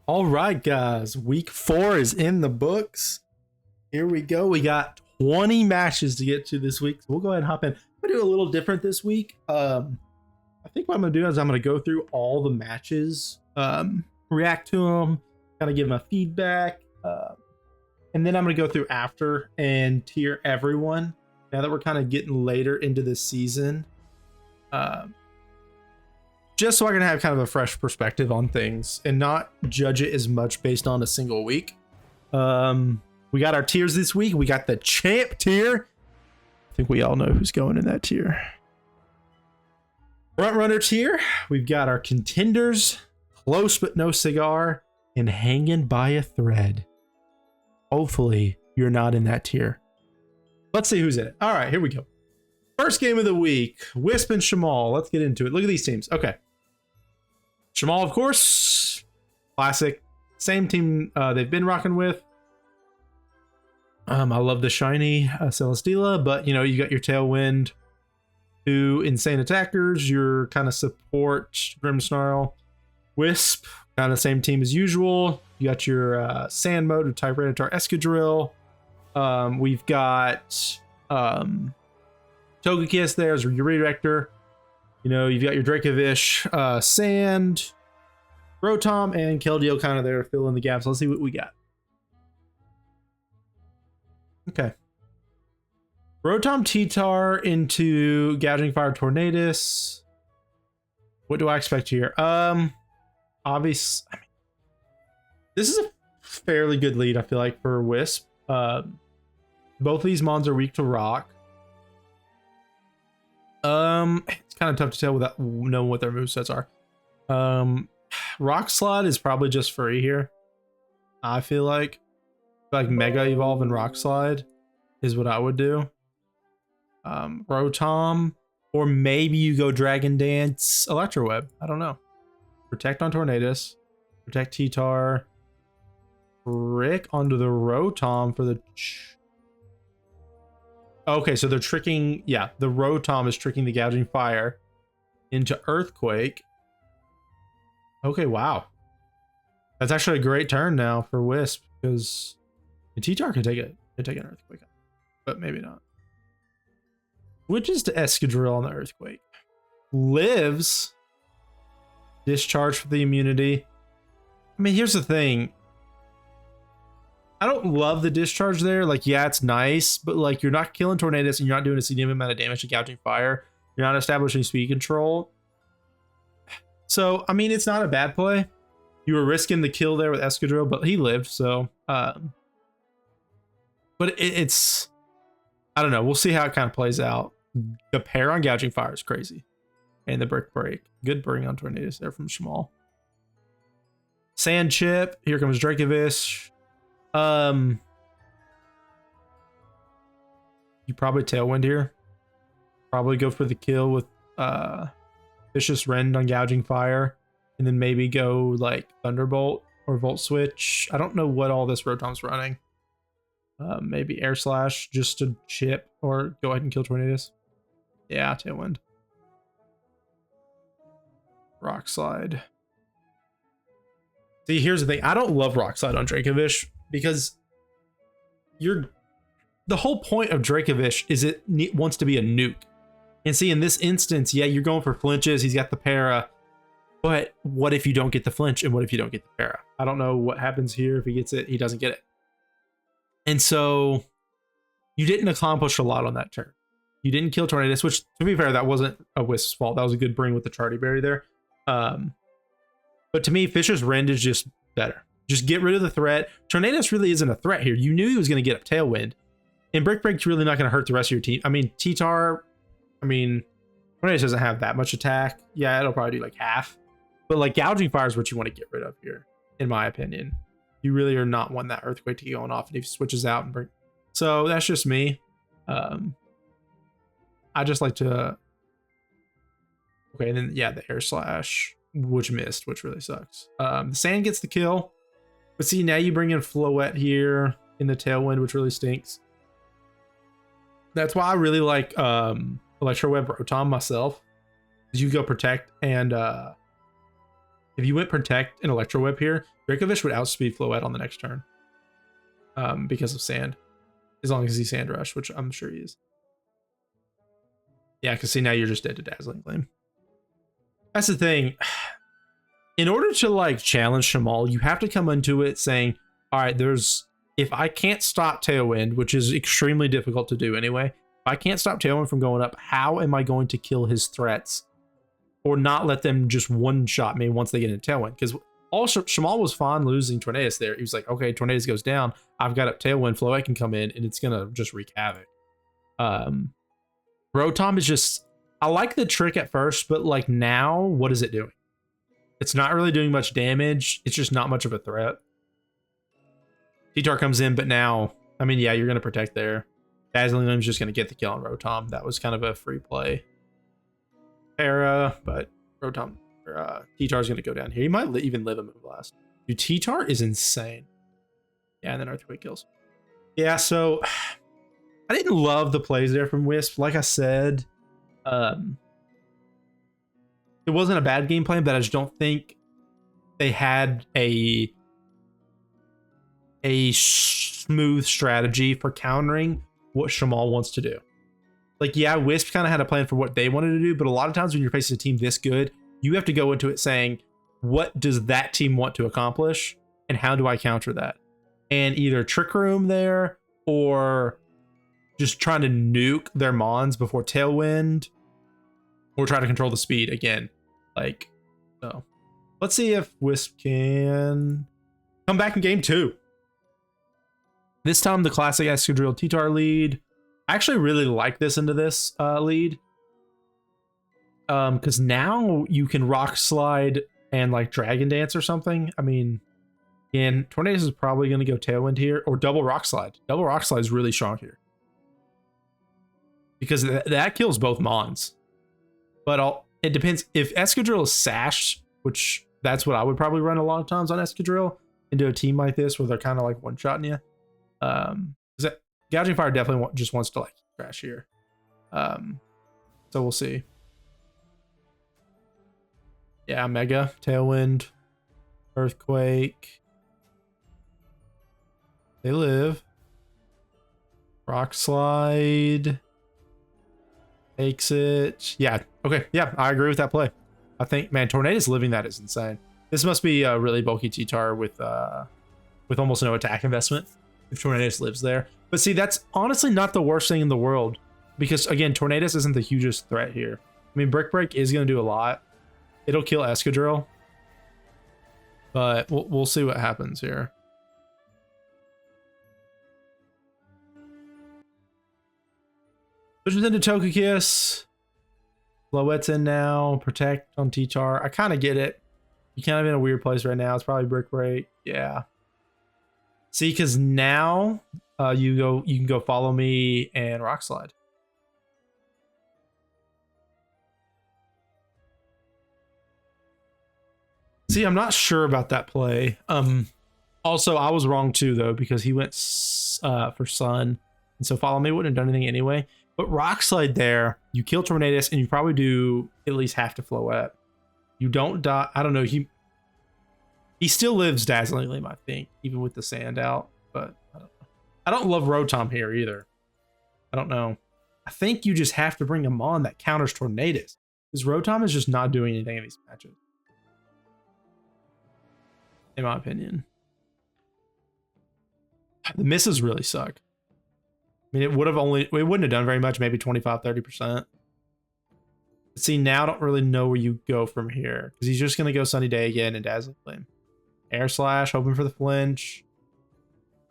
All right, guys. Week 4 is in the books. Here we go. We got 20 matches to get to this week. So we'll go ahead and hop in. I'm going to do a little different this week. I think what I'm going to do is I'm going to go through all the matches, react to them, kind of give my feedback. And then I'm going to go through after and tier everyone. Now that we're kind of getting later into the season. Just so I can have kind of a fresh perspective on things and not judge it as much based on a single week. We got our tiers this week. We got the champ tier. I think we all know who's going in that tier. Front runner tier. We've got our contenders, close but no cigar, and hanging by a thread. Hopefully you're not in that tier. Let's see who's in it. All right, here we go. First game of the week, Wisp and Shamal. Let's get into it. Look at these teams. Okay. Shamal, of course, classic. Same team they've been rocking with. I love the shiny Celesteela, but you know, you got your Tailwind, 2 insane attackers, your kind of support Grimmsnarl. Wisp, kind of same team as usual. You got your Sand mode with Tyranitar Escadrill. We've got Togekiss there as your Redirector. You know, you've got your Dracovish, Sand, Rotom, and Keldeo kind of there to fill in the gaps. Let's see what we got. Okay. Rotom T-Tar into Gouging Fire Tornadus. What do I expect here? Obvious. I mean, this is a fairly good lead, I feel like, for Wisp. Both of these mons are weak to rock. It's kind of tough to tell without knowing what their movesets are. Rock Slide is probably just free here. I feel like Mega Evolve and Rock Slide is what I would do. Rotom, or maybe you go Dragon Dance, Electro Web. I don't know. Protect on Tornadus, protect T-Tar, Brick onto the Rotom for the. Okay, so they're tricking. Yeah, the Rotom is tricking the Gouging Fire into Earthquake. Okay, wow. That's actually a great turn now for Wisp because the T-Tar can take an Earthquake, but maybe not. Switches to Escadrill on the Earthquake. Lives. Discharge for the immunity. I mean, here's the thing. I don't love the discharge there. Like, yeah, it's nice, but like you're not killing Tornadus and you're not doing a significant amount of damage to Gouging Fire. You're not establishing speed control. So, I mean, it's not a bad play. You were risking the kill there with Escadrill, but he lived, so but it's I don't know. We'll see how it kind of plays out. The pair on Gouging Fire is crazy. And the Brick Break. Good bring on Tornadus there from Shamal. Sand Chip. Here comes Dracovish. You probably Tailwind here. Probably go for the kill with Vicious Rend on Gouging Fire. And then maybe go like Thunderbolt or Volt Switch. I don't know what all this Rotom's running. Maybe Air Slash just to chip or go ahead and kill Tornadus. Yeah, Tailwind. Rock Slide. See, here's the thing. I don't love Rock Slide on Dracovish because the whole point of Dracovish is it wants to be a nuke. And see, in this instance, yeah, you're going for flinches. He's got the para. But what if you don't get the flinch and what if you don't get the para? I don't know what happens here. If he gets it, he doesn't get it. And so you didn't accomplish a lot on that turn. You didn't kill Tornadus, which, to be fair, that wasn't a Wisp's fault. That was a good bring with the Charty Berry there. But to me, Fisher's Rend is just better. Just get rid of the threat. Tornadus really isn't a threat here. You knew he was going to get up Tailwind. And Brick Break's really not going to hurt the rest of your team. I mean, T-Tar, Tornadus doesn't have that much attack. Yeah, it'll probably do like half. But like Gouging Fire is what you want to get rid of here, in my opinion. You really are not wanting that Earthquake to be going off and he switches out and bring. So that's just me. I just like to. Okay, and then yeah, the Air Slash, which missed, which really sucks. The Sand gets the kill. But see, now you bring in Floette here in the Tailwind, which really stinks. That's why I really like Electro Web Rotom myself. You go protect and if you went Protect and Electro Whip here, Dracovish would outspeed Floette on the next turn. Because of Sand. As long as he's Sand Rush, which I'm sure he is. Yeah, because see, now you're just dead to Dazzling Gleam. That's the thing. In order to like challenge Shamal, you have to come into it saying, all right, if I can't stop Tailwind, which is extremely difficult to do anyway, if I can't stop Tailwind from going up, how am I going to kill his threats? Or not let them just one-shot me once they get into Tailwind? Because Shamal was fine losing Tornadus there. He was like, okay, Tornadus goes down. I've got up Tailwind, Floette can come in, and it's going to just wreak havoc. Rotom is just, I like the trick at first, but like now, what is it doing? It's not really doing much damage. It's just not much of a threat. T-Tar comes in, but now, I mean, yeah, you're going to protect there. Dazzling Gleam's just going to get the kill on Rotom. That was kind of a free play. Para, but Rotom, T-Tar's going to go down here. He might even live a Moonblast. Dude, T-Tar is insane. Yeah, and then Earthquake kills. Yeah, so I didn't love the plays there from Wisp. Like I said, it wasn't a bad game plan, but I just don't think they had a smooth strategy for countering what Shamal wants to do. Like, yeah, Wisp kind of had a plan for what they wanted to do, but a lot of times when you're facing a team this good, you have to go into it saying, what does that team want to accomplish, and how do I counter that? And either Trick Room there, or just trying to nuke their Mons before Tailwind, or try to control the speed again. Like, so let's see if Wisp can come back in game 2. This time the classic Excadrill T-Tar lead. I actually really like this into this lead. Because now you can Rock Slide and like Dragon Dance or something. I mean, again, Tornadus is probably going to go Tailwind here, or double Rock Slide. Double Rock Slide is really strong here. Because that kills both Mons. But it depends. If Excadrill is Sash, which that's what I would probably run a lot of times on Excadrill, into a team like this where they're kind of like one-shotting you. Gouging Fire definitely just wants to like crash here. So we'll see. Yeah, Mega, Tailwind, Earthquake. They live. Rock Slide. Takes it. Yeah, okay. Yeah, I agree with that play. I think, man, Tornadus living that is insane. This must be a really bulky T-Tar with almost no attack investment if Tornadus lives there. But see, that's honestly not the worst thing in the world, because again, Tornadus isn't the hugest threat here. I mean, Brick Break is going to do a lot. It'll kill Excadrill, but we'll see what happens here. Switches into Togekiss. Floette's in now. Protect on T-Tar. I kind of get it. You're kind of in a weird place right now. It's probably Brick Break. Yeah. See, because now you can go Follow Me and Rock Slide. See, I'm not sure about that play. Also, I was wrong too, though, because he went for Sun, and so Follow Me wouldn't have done anything anyway. But Rock Slide there, you kill Tornadus, and you probably do at least half to Floette. You don't die. I don't know. He still lives Dazzling Gleam, I think, even with the Sand out. But I don't know. I don't love Rotom here either. I don't know. I think you just have to bring him on that counters Tornadus, because Rotom is just not doing anything in these matches, in my opinion. The misses really suck. I mean, it wouldn't have done very much, maybe 25-30%. See, now I don't really know where you go from here, because he's just going to go Sunny Day again and Dazzling Gleam. Air Slash, hoping for the flinch.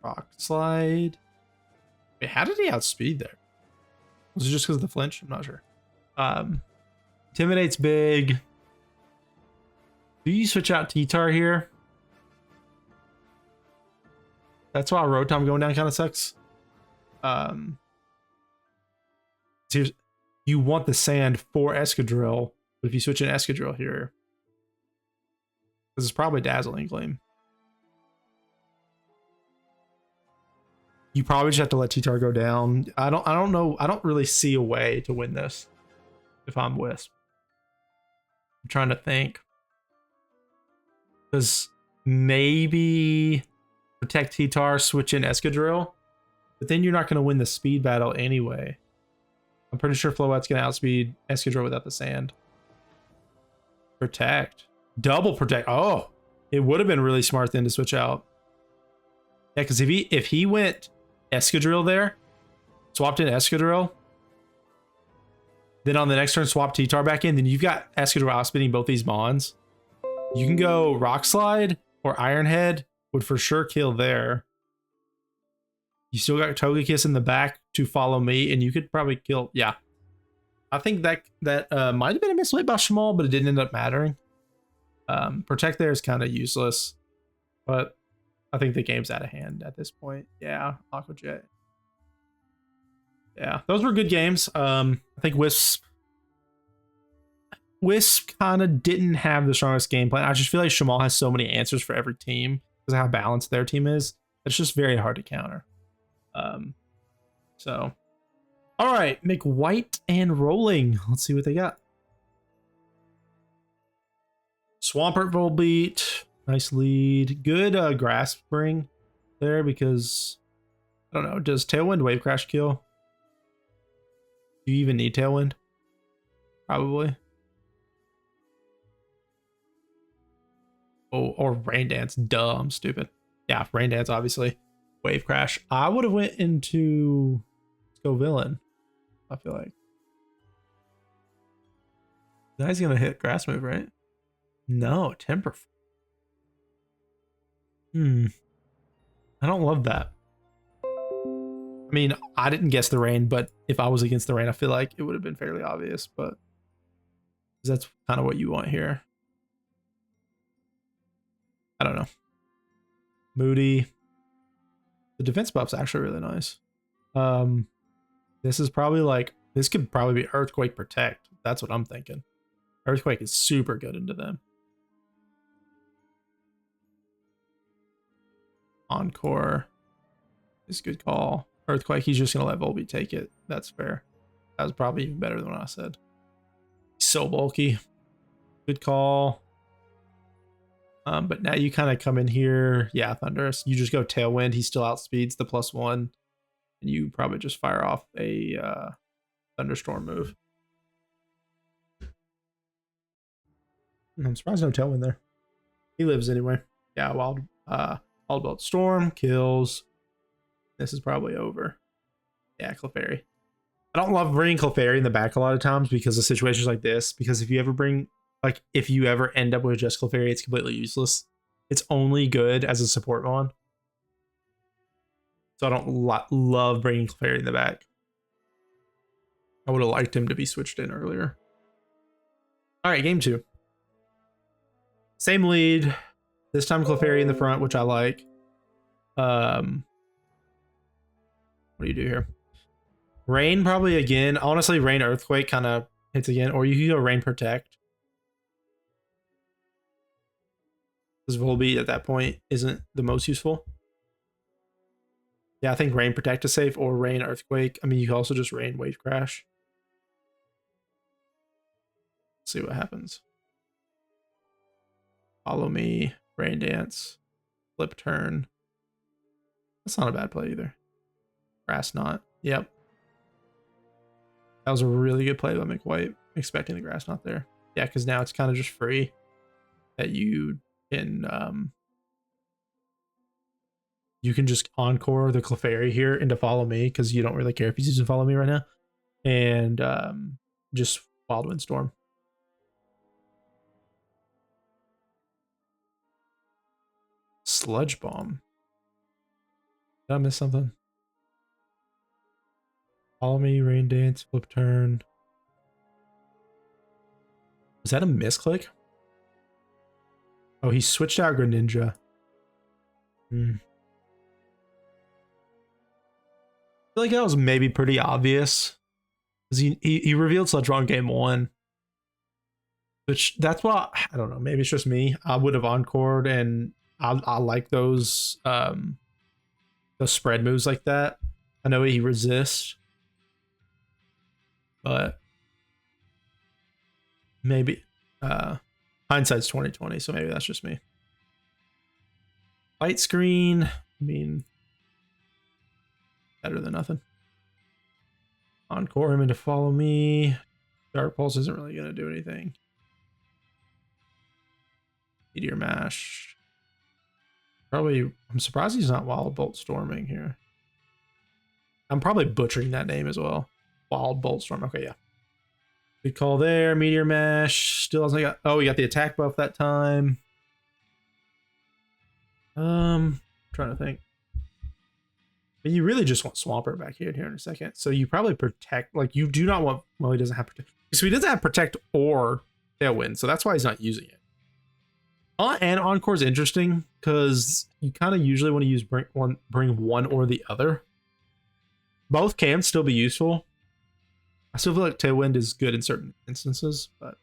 Rock Slide. Wait, how did he outspeed there? Was it just because of the flinch? I'm not sure. Intimidate's big. Do you switch out T-Tar here? That's why Rotom going down kind of sucks. Here's, you want the Sand for Excadrill, but if you switch an Excadrill here, this is probably Dazzling Gleam. You probably just have to let T-Tar go down. I don't know. I don't really see a way to win this if I'm Wisp. I'm trying to think. Because maybe protect T-Tar, switch in Escadrille, but then you're not going to win the speed battle anyway. I'm pretty sure Floette's going to outspeed Escadrille without the sand. Protect. Double protect. Oh, it would have been really smart then to switch out. Yeah, because if he went Escadrille there, swapped in Escadrille, then on the next turn swap T-Tar back in, then you've got Escadrille outspeeding both these Mons. You can go Rock Slide or Ironhead would for sure kill there. You still got Togekiss in the back to follow me, and you could probably kill. Yeah, I think that might have been a misplay by Shamal, but it didn't end up mattering. Protect there is kind of useless, but I think the game's out of hand at this point. Yeah, Aqua Jet. Yeah, those were good games. I think Wisp kind of didn't have the strongest game plan. I just feel like Shamal has so many answers for every team because of how balanced their team is. It's just very hard to counter. So, all right, make white and rolling. Let's see what they got. Swampert Volbeat, nice lead. Good grass spring there because I don't know. Does Tailwind Wave Crash kill? Do you even need Tailwind? Probably. Oh, or Rain Dance. Duh, I'm stupid. Yeah, Rain Dance, obviously. Wave Crash. I would have went into Let's Go Villain, I feel like. That guy's gonna hit Grass Move, right? No, Temper. I don't love that. I mean, I didn't guess the rain, but if I was against the rain, I feel like it would have been fairly obvious, but that's kind of what you want here. I don't know. Moody. The defense buff's actually really nice. This is probably like, this could probably be Earthquake Protect. That's what I'm thinking. Earthquake is super good into them. Encore is a good call. Earthquake, he's just going to let Volbeat take it. That's fair. That was probably even better than what I said. He's so bulky. Good call. But now you kind of come in here. Yeah, Thunderous. You just go Tailwind. He still outspeeds the +1. And you probably just fire off a Thunderstorm move. I'm surprised no Tailwind there. He lives anyway. Yeah, Wild Bolt Storm kills. This is probably over. Yeah, Clefairy. I don't love bringing Clefairy in the back a lot of times because of situations like this. Because if you ever end up with just Clefairy, it's completely useless. It's only good as a support mon. So I don't love bringing Clefairy in the back. I would have liked him to be switched in earlier. All right, game 2. Same lead. This time Clefairy in the front, which I like. What do you do here? Rain probably again. Honestly, Rain Earthquake kind of hits again. Or you can go Rain Protect. Because Volbeat at that point isn't the most useful. Yeah, I think Rain Protect is safe. Or Rain Earthquake. I mean, you can also just Rain Wave Crash. Let's see what happens. Follow Me. Rain Dance. Flip Turn. That's not a bad play either. Grass Knot. Yep. That was a really good play by McWhite, expecting the Grass Knot there. Yeah, because now it's kind of just free that you can just Encore the Clefairy here into Follow Me because you don't really care if he's using Follow Me right now. And just Wild Windstorm. Sludge Bomb. Did I miss something? Follow Me, Rain Dance, Flip Turn. Was that a misclick? Oh, he switched out Greninja. I feel like that was maybe pretty obvious. Because he revealed Sludge Bomb game 1. Which, that's why, I don't know, maybe it's just me. I would have Encored, and I like those spread moves like that. I know he resists. But maybe hindsight's 2020, so maybe that's just me. Light screen. I mean, better than nothing. Encore him into follow me. Dark Pulse isn't really going to do anything. Meteor Mash. Probably, I'm surprised he's not Wild Bolt Storming here. I'm probably butchering that name as well. Wild Bolt Storm. Okay, yeah. Good call there. Meteor Mash. Still hasn't got. Oh, we got the attack buff that time. Trying to think. But you really just want Swampert back here in a second. So you probably protect. Like, you do not want. Well, he doesn't have protect. So he doesn't have protect or Tailwind. So that's why he's not using it. And Encore is interesting because you kind of usually want to use bring one or the other. Both can still be useful. I still feel like Tailwind is good in certain instances, but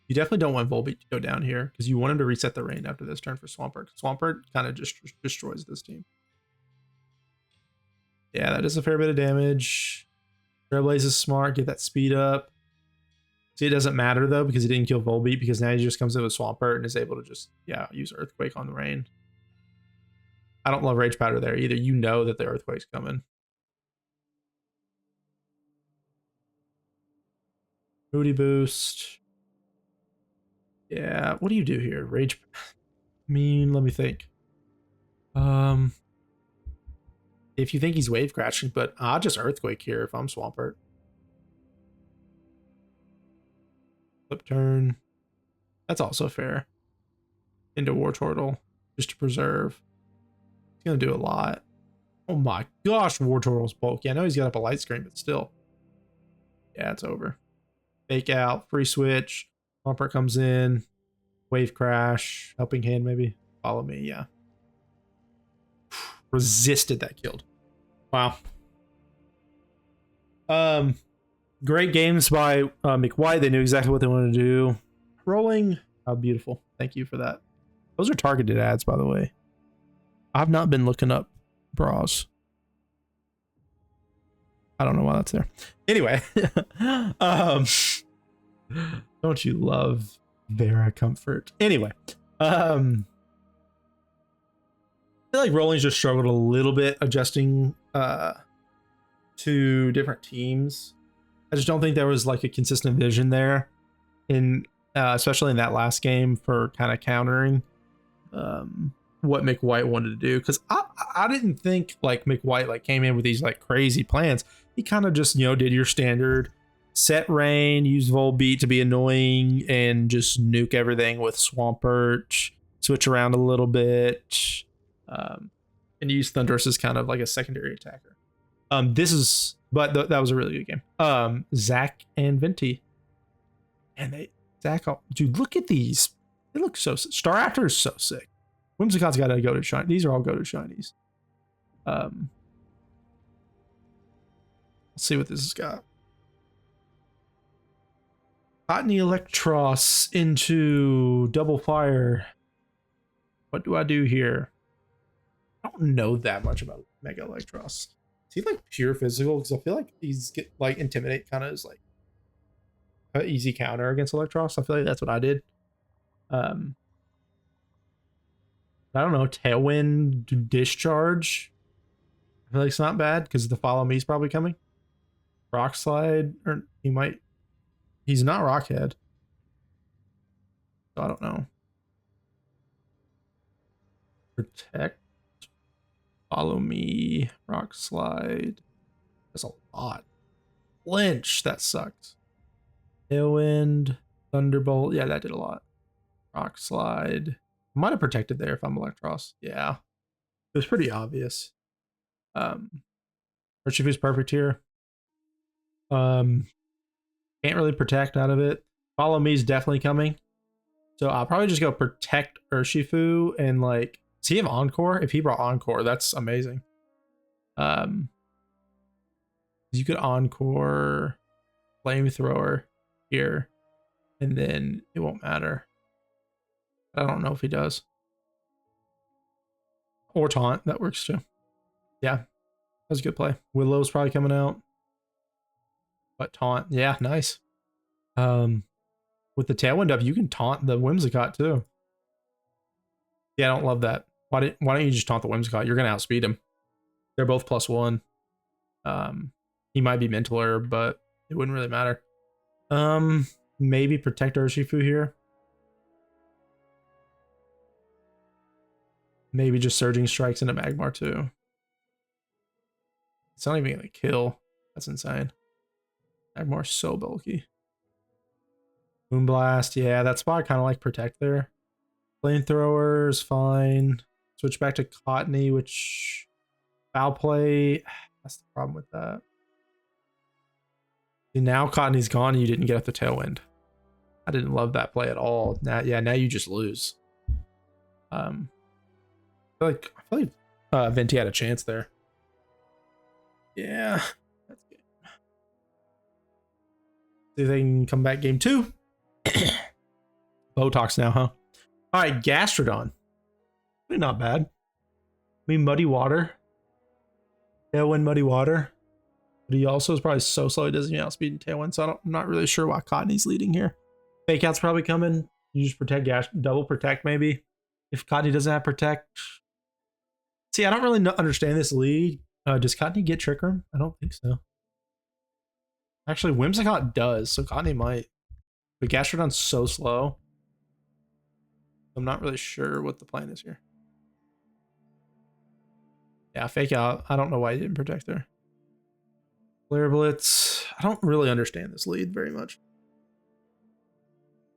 you definitely don't want Volbeat to go down here because you want him to reset the rain after this turn for Swampert. Swampert kind of just destroys this team. Yeah, that is a fair bit of damage. Trailblaze is smart. Get that speed up. See, it doesn't matter though because he didn't kill Volbeat because now he just comes in with Swampert and is able to just, yeah, use Earthquake on the rain. I don't love Rage Powder there either. You know that the Earthquake's coming. Moody Boost. Yeah, what do you do here? Rage. I mean, let me think. If you think he's wave crashing, but I'll just Earthquake here if I'm Swampert. Flip turn. That's also fair. Into Wartortle just to preserve. He's gonna do a lot. Oh my gosh, Wartortle's bulky. I know he's got up a light screen, but still. Yeah, it's over. Fake out, free switch. Swampert comes in. Wave crash. Helping hand maybe. Follow me, yeah. Resisted that killed. Wow. Great games by McWhite. They knew exactly what they wanted to do. Rolling. How beautiful. Thank you for that. Those are targeted ads, by the way. I've not been looking up bras. I don't know why that's there. Anyway. Don't you love Vera Comfort? Anyway. I feel like Rolling's just struggled a little bit adjusting to different teams. I just don't think there was like a consistent vision there in especially in that last game for kind of countering what McWhite wanted to do, because I didn't think like McWhite like came in with these like crazy plans. He kind of just, you know, did your standard set rain, use Volbeat to be annoying, and just nuke everything with Swampert, switch around a little bit, and use Thundurus as kind of like a secondary attacker. That was a really good game. Zach and Venti, and dude, look at these. They look so sick. Staraptor is so sick. Whimsicott's got to go to shiny. These are all go to shinies. Let's see what this has got. Botany Electros into Double Fire. What do I do here? I don't know that much about Mega Electros. Is he like pure physical? Because I feel like he's like Intimidate kind of is like an easy counter against Electros. I feel like that's what I did. I don't know. Tailwind Discharge. I feel like it's not bad because the Follow Me is probably coming. Rock Slide, or he might. He's not Rockhead. So I don't know. Protect. Follow Me. Rock Slide. That's a lot. Flinch. That sucks. Tailwind. Thunderbolt. Yeah, that did a lot. Rock Slide. I might have protected there if I'm Electros. Yeah. It was pretty obvious. Urshifu's perfect here. Can't really protect out of it. Follow Me is definitely coming. So I'll probably just go protect Urshifu and like, does he have Encore? If he brought Encore, that's amazing. You could Encore Flamethrower here, and then it won't matter. I don't know if he does. Or Taunt, that works too. Yeah, that's a good play. Willow's probably coming out. But Taunt, yeah, nice. With the Tailwind up, you can taunt the Whimsicott too. Yeah, I don't love that. Why don't you just taunt the Whimsicott? You're gonna outspeed him. They're both +1. He might be mentaler, but it wouldn't really matter. Maybe protect Urshifu here. Maybe just Surging Strikes into Magmar too. It's not even gonna kill. That's insane. Magmar's so bulky. Moonblast, yeah, that spot kind of like protect there. Flamethrower is fine. Switch back to Cottony, which foul play. That's the problem with that. See, now Cottony's gone and you didn't get up the Tailwind. I didn't love that play at all. Now, yeah, now you just lose. I feel like Venti had a chance there. Yeah, that's good. See if they can come back game 2. Botox now, huh? All right, Gastrodon. Really not bad. I mean, Muddy Water. Tailwind, Muddy Water. But he also is probably so slow he doesn't even outspeed in Tailwind, so I'm not really sure why Cottony's leading here. Fake Out's probably coming. You just protect double protect maybe. If Cottony doesn't have protect. See, I don't really understand this lead. Does Cottony get Trick Room? I don't think so. Actually, Whimsicott does, so Cottony might. But Gastrodon's so slow. I'm not really sure what the plan is here. Yeah, Fake Out. I don't know why he didn't protect there. Flare Blitz. I don't really understand this lead very much.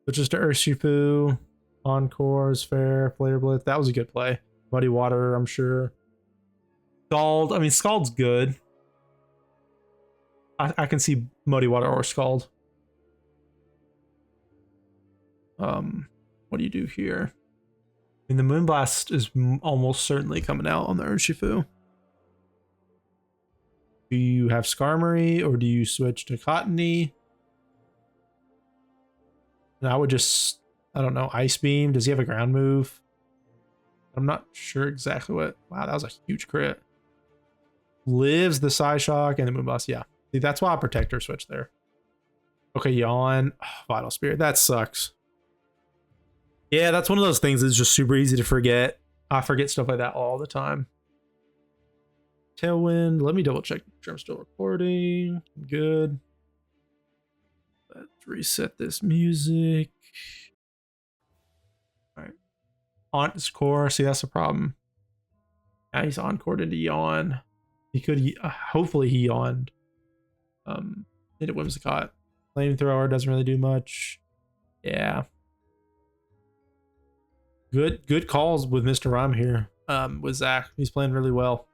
But just to Urshifu. Encore is fair. Flare Blitz. That was a good play. Muddy Water, I'm sure. Scald. I mean, Scald's good. I can see Muddy Water or Scald. What do you do here? I mean, the Moonblast is almost certainly coming out on the Urshifu. Do you have Skarmory or do you switch to Cottony? And I would just, I don't know, Ice Beam. Does he have a ground move? I'm not sure exactly what. Wow, that was a huge crit. Lives the Psyshock and the Moonblast. Yeah. See, that's why I Protector switch there. Okay, Yawn. Oh, Vital Spirit. That sucks. Yeah, that's one of those things that's just super easy to forget. I forget stuff like that all the time. Tailwind. Let me double check. I'm still recording. Good. Let's reset this music. All right. On score. See, that's the problem. Now he's encored into Yawn. He could. Hopefully he yawned. Into Whimsicott. Flamethrower doesn't really do much. Yeah. Good calls with Mr. Rhyme here. With Zach. He's playing really well.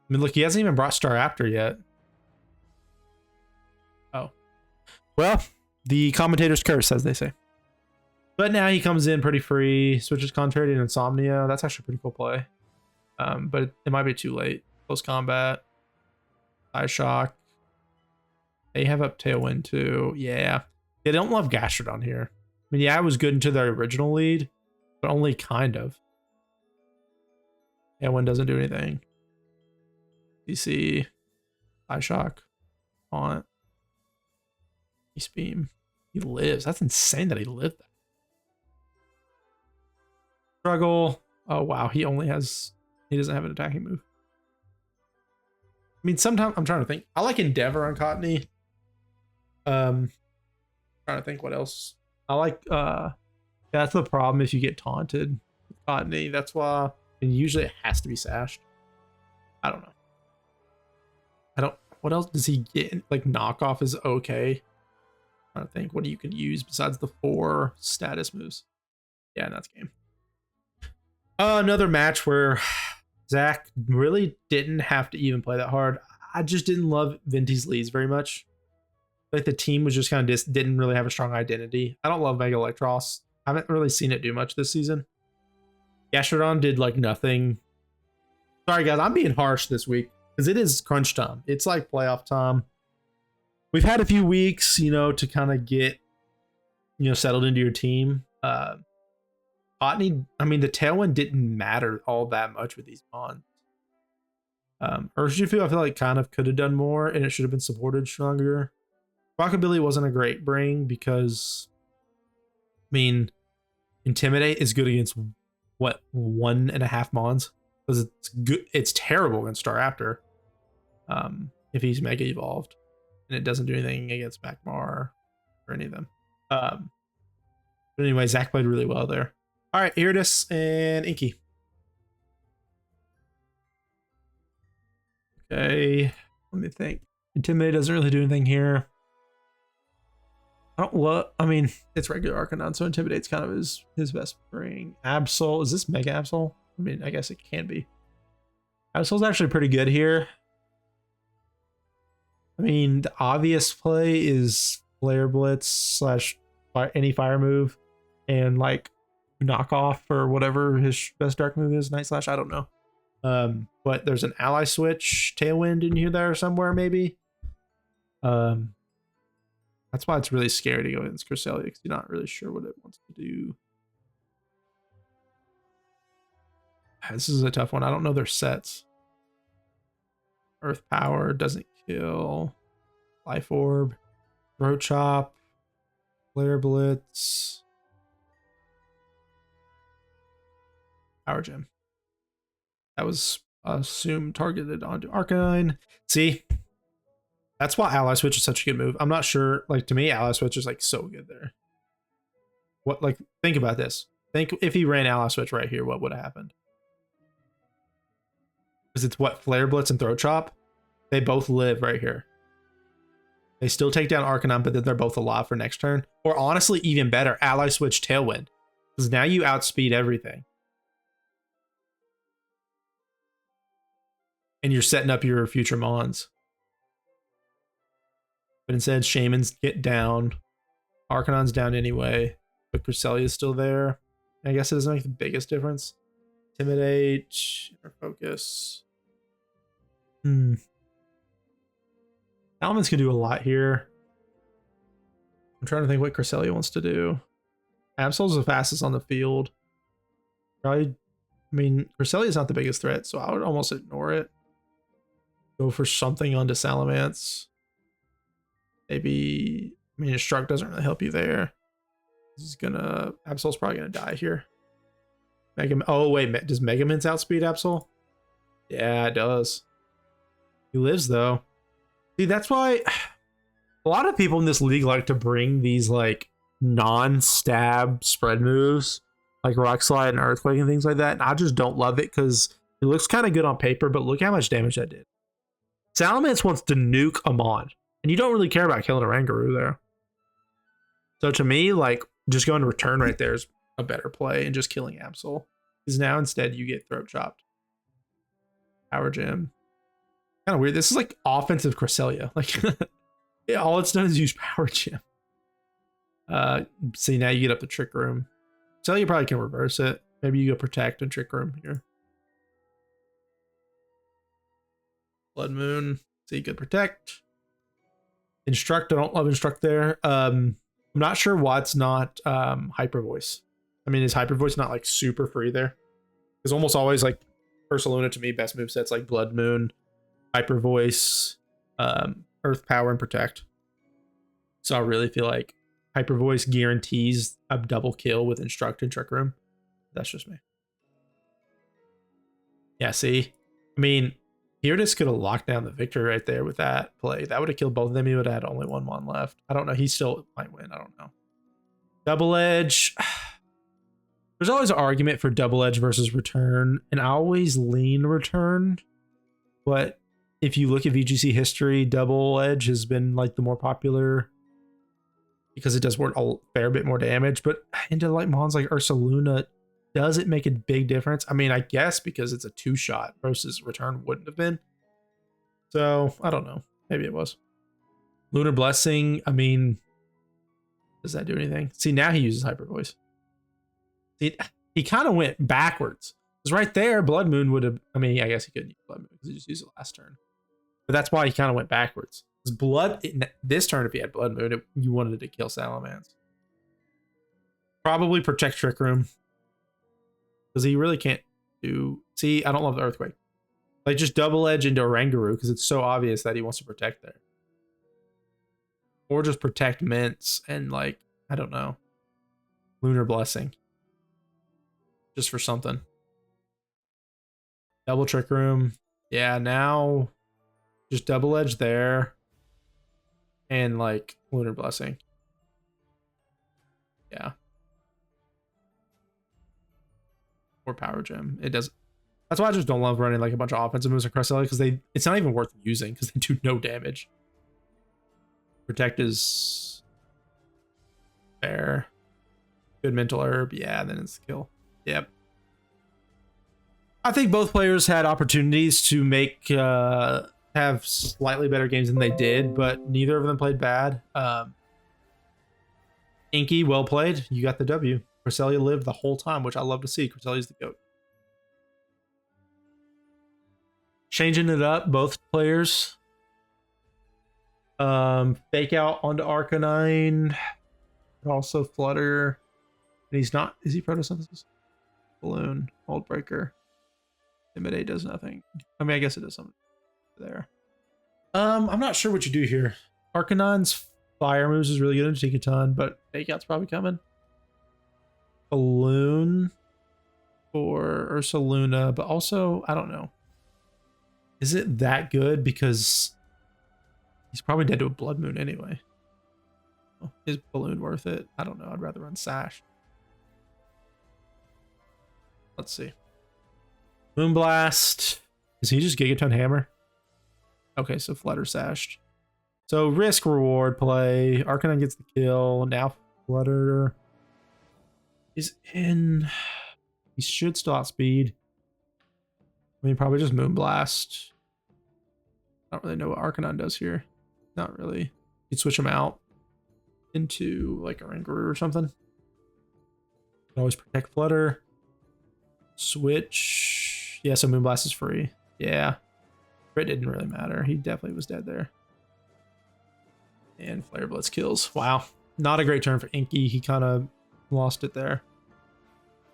I mean, look, he hasn't even brought Staraptor yet. Oh. Well, the commentator's curse, as they say. But now he comes in pretty free. Switches Contrary to Insomnia. That's actually a pretty cool play. But it might be too late. Close combat. Eye Shock. They have up Tailwind too. Yeah. They don't love Gastrodon here. I mean, yeah, it was good into their original lead, but only kind of. Tailwind doesn't do anything. DC. Eye Shock. Haunt. Ice Beam. He lives. That's insane that he lived that. Struggle. Oh, wow. He doesn't have an attacking move. I mean, sometimes I'm trying to think. I like Endeavor on Cottony. Trying to think what else. I like that's the problem if you get taunted with Cottony. That's why, and usually it has to be sashed. I don't know. What else does he get? Like knockoff is okay. I'm trying to think what you can use besides the 4 status moves. Yeah, and that's game. Another match where Zach really didn't have to even play that hard. I just didn't love Venti's leads very much. Like the team was just kind of didn't really have a strong identity. I don't love Mega Electros. I haven't really seen it do much this season. Gastrodon did like nothing. Sorry guys, I'm being harsh this week because it is crunch time. It's like playoff time. We've had a few weeks, to kind of get, settled into your team. Cottony, I mean, the Tailwind didn't matter all that much with these mons. Urshifu, I feel like kind of could have done more and it should have been supported stronger. Rockabilly wasn't a great bring because, I mean, Intimidate is good against what, 1.5 Mons? Because it's good. It's terrible against Staraptor. If he's Mega Evolved, and it doesn't do anything against Magmar or any of them. But anyway, Zach played really well there. All right, Iridis and Inky. Okay, let me think. Intimidate doesn't really do anything here. I mean, it's regular Arcanine, so Intimidate's kind of his best ring. Absol, is this Mega Absol? I mean, I guess it can be. Absol's actually pretty good here. I mean, the obvious play is Flare Blitz slash any fire move and like knock off or whatever his best dark move is, Night Slash, I don't know. But there's an ally switch, Tailwind in here there somewhere maybe. That's why it's really scary to go against Cresselia, because you're not really sure what it wants to do. This is a tough one. I don't know their sets. Earth Power doesn't kill. Life Orb. Throat Chop. Flare Blitz. Power Gem. That was assumed targeted onto Arcanine. See? That's why Ally Switch is such a good move. I'm not sure. Like, to me, Ally Switch is like so good there. What, like, think about this. Think if he ran Ally Switch right here, what would have happened? Because it's what, Flare Blitz and Throat Chop? They both live right here. They still take down Arcanine, but then they're both alive for next turn. Or honestly, even better, Ally Switch Tailwind. Because now you outspeed everything. And you're setting up your future Mons. But instead, Shaman's get down. Arcanine's down anyway. But Cresselia is still there. I guess it doesn't make the biggest difference. Intimidate. Inner Focus. Salamence can do a lot here. I'm trying to think what Cresselia wants to do. Absol's the fastest on the field. Probably, I mean, Cresselia is not the biggest threat, so I would almost ignore it. Go for something onto Salamence. Maybe, I mean, Instruct doesn't really help you there. He's gonna, Absol's probably gonna die here. Oh wait, does Mega Mints outspeed Absol? Yeah, it does. He lives though. See, that's why a lot of people in this league like to bring these like non-stab spread moves, like Rock Slide and Earthquake and things like that. And I just don't love it because it looks kind of good on paper, but look how much damage that did. Salamence wants to nuke Amon, and you don't really care about killing a Rangaroo there. So to me, like, just going to return right there is a better play, and just killing Absol. Because now instead you get Throat Chopped. Power Gem. Kind of weird. This is like offensive Cresselia. Like, yeah, all it's done is use Power Gem. See, now you get up the Trick Room. Cresselia probably can reverse it. Maybe you go Protect and Trick Room here. Blood Moon. So you could Protect. Instruct. I don't love Instruct there. I'm not sure why it's not Hyper Voice. I mean, is Hyper Voice not like super free there? It's almost always like Ursaluna to me, best move sets like Blood Moon, Hyper Voice, Earth Power, and Protect. So I really feel like Hyper Voice guarantees a double kill with Instruct and Trick Room. That's just me. Yeah, see? I mean, Iridis could have locked down the victory right there with that play. That would have killed both of them. He would have had only one left. I don't know. He still might win. I don't know. Double Edge. There's always an argument for Double Edge versus Return, and I always lean Return. But if you look at VGC history, Double Edge has been like the more popular because it does work a fair bit more damage. But into like Mons like Ursaluna, does it make a big difference? I mean, I guess because it's a 2-shot versus Return wouldn't have been. So I don't know. Maybe it was. Lunar Blessing. I mean, does that do anything? See, now he uses Hyper Voice. See, he kind of went backwards. Because right there, Blood Moon would have. I mean, I guess he couldn't use Blood Moon because he just used it last turn. But that's why he kind of went backwards. Because this turn, if he had Blood Moon, you wanted to kill Salamence. Probably Protect Trick Room. Because he really can't do. See, I don't love the Earthquake. Like, just Double Edge into Oranguru because it's so obvious that he wants to protect there. Or just Protect Mints and, like, I don't know. Lunar Blessing. just for something. Double Trick Room. Yeah, now just Double Edge there. And like Lunar Blessing. Yeah. Or Power Gem. It does. That's why I just don't love running like a bunch of offensive moves across Cresselia, because it's not even worth using because they do no damage. Protect is fair. Good mental herb. Yeah, then it's kill. Yep. I think both players had opportunities to make have slightly better games than they did, but neither of them played bad. Inky, well played. You got the W. Cresselia lived the whole time, which I love to see. Cresselia's the GOAT. Changing it up, both players. Fake out onto Arcanine. Also Flutter. And he's not. Is he Photosynthesis? Balloon. Mold Breaker. Intimidate does nothing. I mean, I guess it does something there. I'm not sure what you do here. Arcanine's fire moves is really good to take a ton, but Fake Out's probably coming. Balloon for Ursaluna, but also, I don't know. Is it that good? Because he's probably dead to a Blood Moon anyway. Oh, is Balloon worth it? I don't know. I'd rather run Sash. Let's see. Moonblast. Is he just Gigaton Hammer? Okay, so Flutter Sashed. So risk reward play. Arcanine gets the kill. Now Flutter is in. He should still outspeed. I mean, probably just Moonblast. I don't really know what Arcanine does here. Not really. You'd switch him out into like a Rangaroo or something. Always protect Flutter. Switch. Yeah, so Moonblast is free. Yeah. Crit didn't really matter. He definitely was dead there. And Flare Blitz kills. Wow. Not a great turn for Inky. He kind of lost it there.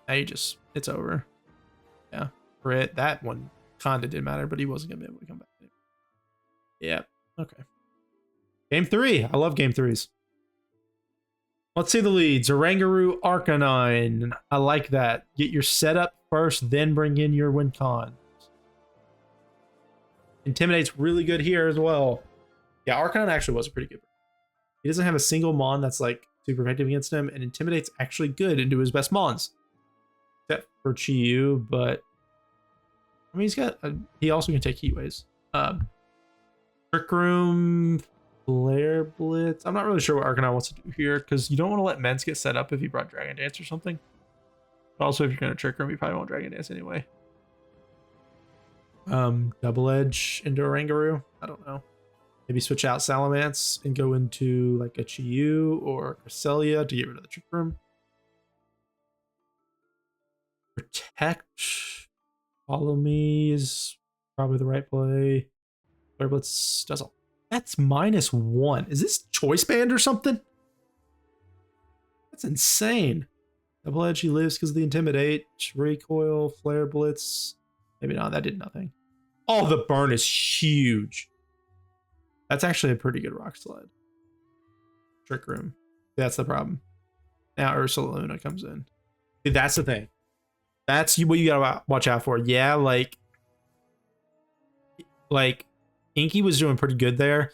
Now you just, it's over. Yeah. Crit. That one kind of did matter, but he wasn't going to be able to come back. Yeah. Okay. Game 3. I love game 3s. Let's see the leads. Oranguru, Arcanine. I like that. Get your setup first, then bring in your win con. Intimidate's really good here as well. Yeah, Arcanine actually was a pretty good. He doesn't have a single Mon that's like super effective against him, and Intimidate's actually good into his best Mons. Except for Chi-Yu, but I mean, he also can take Heat Waves. Trick Room, Flare Blitz. I'm not really sure what Arcanine wants to do here, because you don't want to let Mence get set up if he brought Dragon Dance or something. But also, if you're going to Trick Room, you probably won't Dragon Dance anyway. Double Edge into Oranguru. I don't know. Maybe switch out Salamence and go into like a Chi-Yu or Cresselia to get rid of the Trick Room. Protect. Follow Me is probably the right play. Flare Blitz does all. That's -1. Is this Choice Band or something? That's insane. Double Edge, he lives because of the Intimidate. Recoil, Flare Blitz. Maybe not. That did nothing. Oh, the burn is huge. That's actually a pretty good Rock Slide. Trick Room. That's the problem. Now Ursaluna comes in. Dude, that's the thing. That's what you gotta watch out for. Yeah, like Inky was doing pretty good there,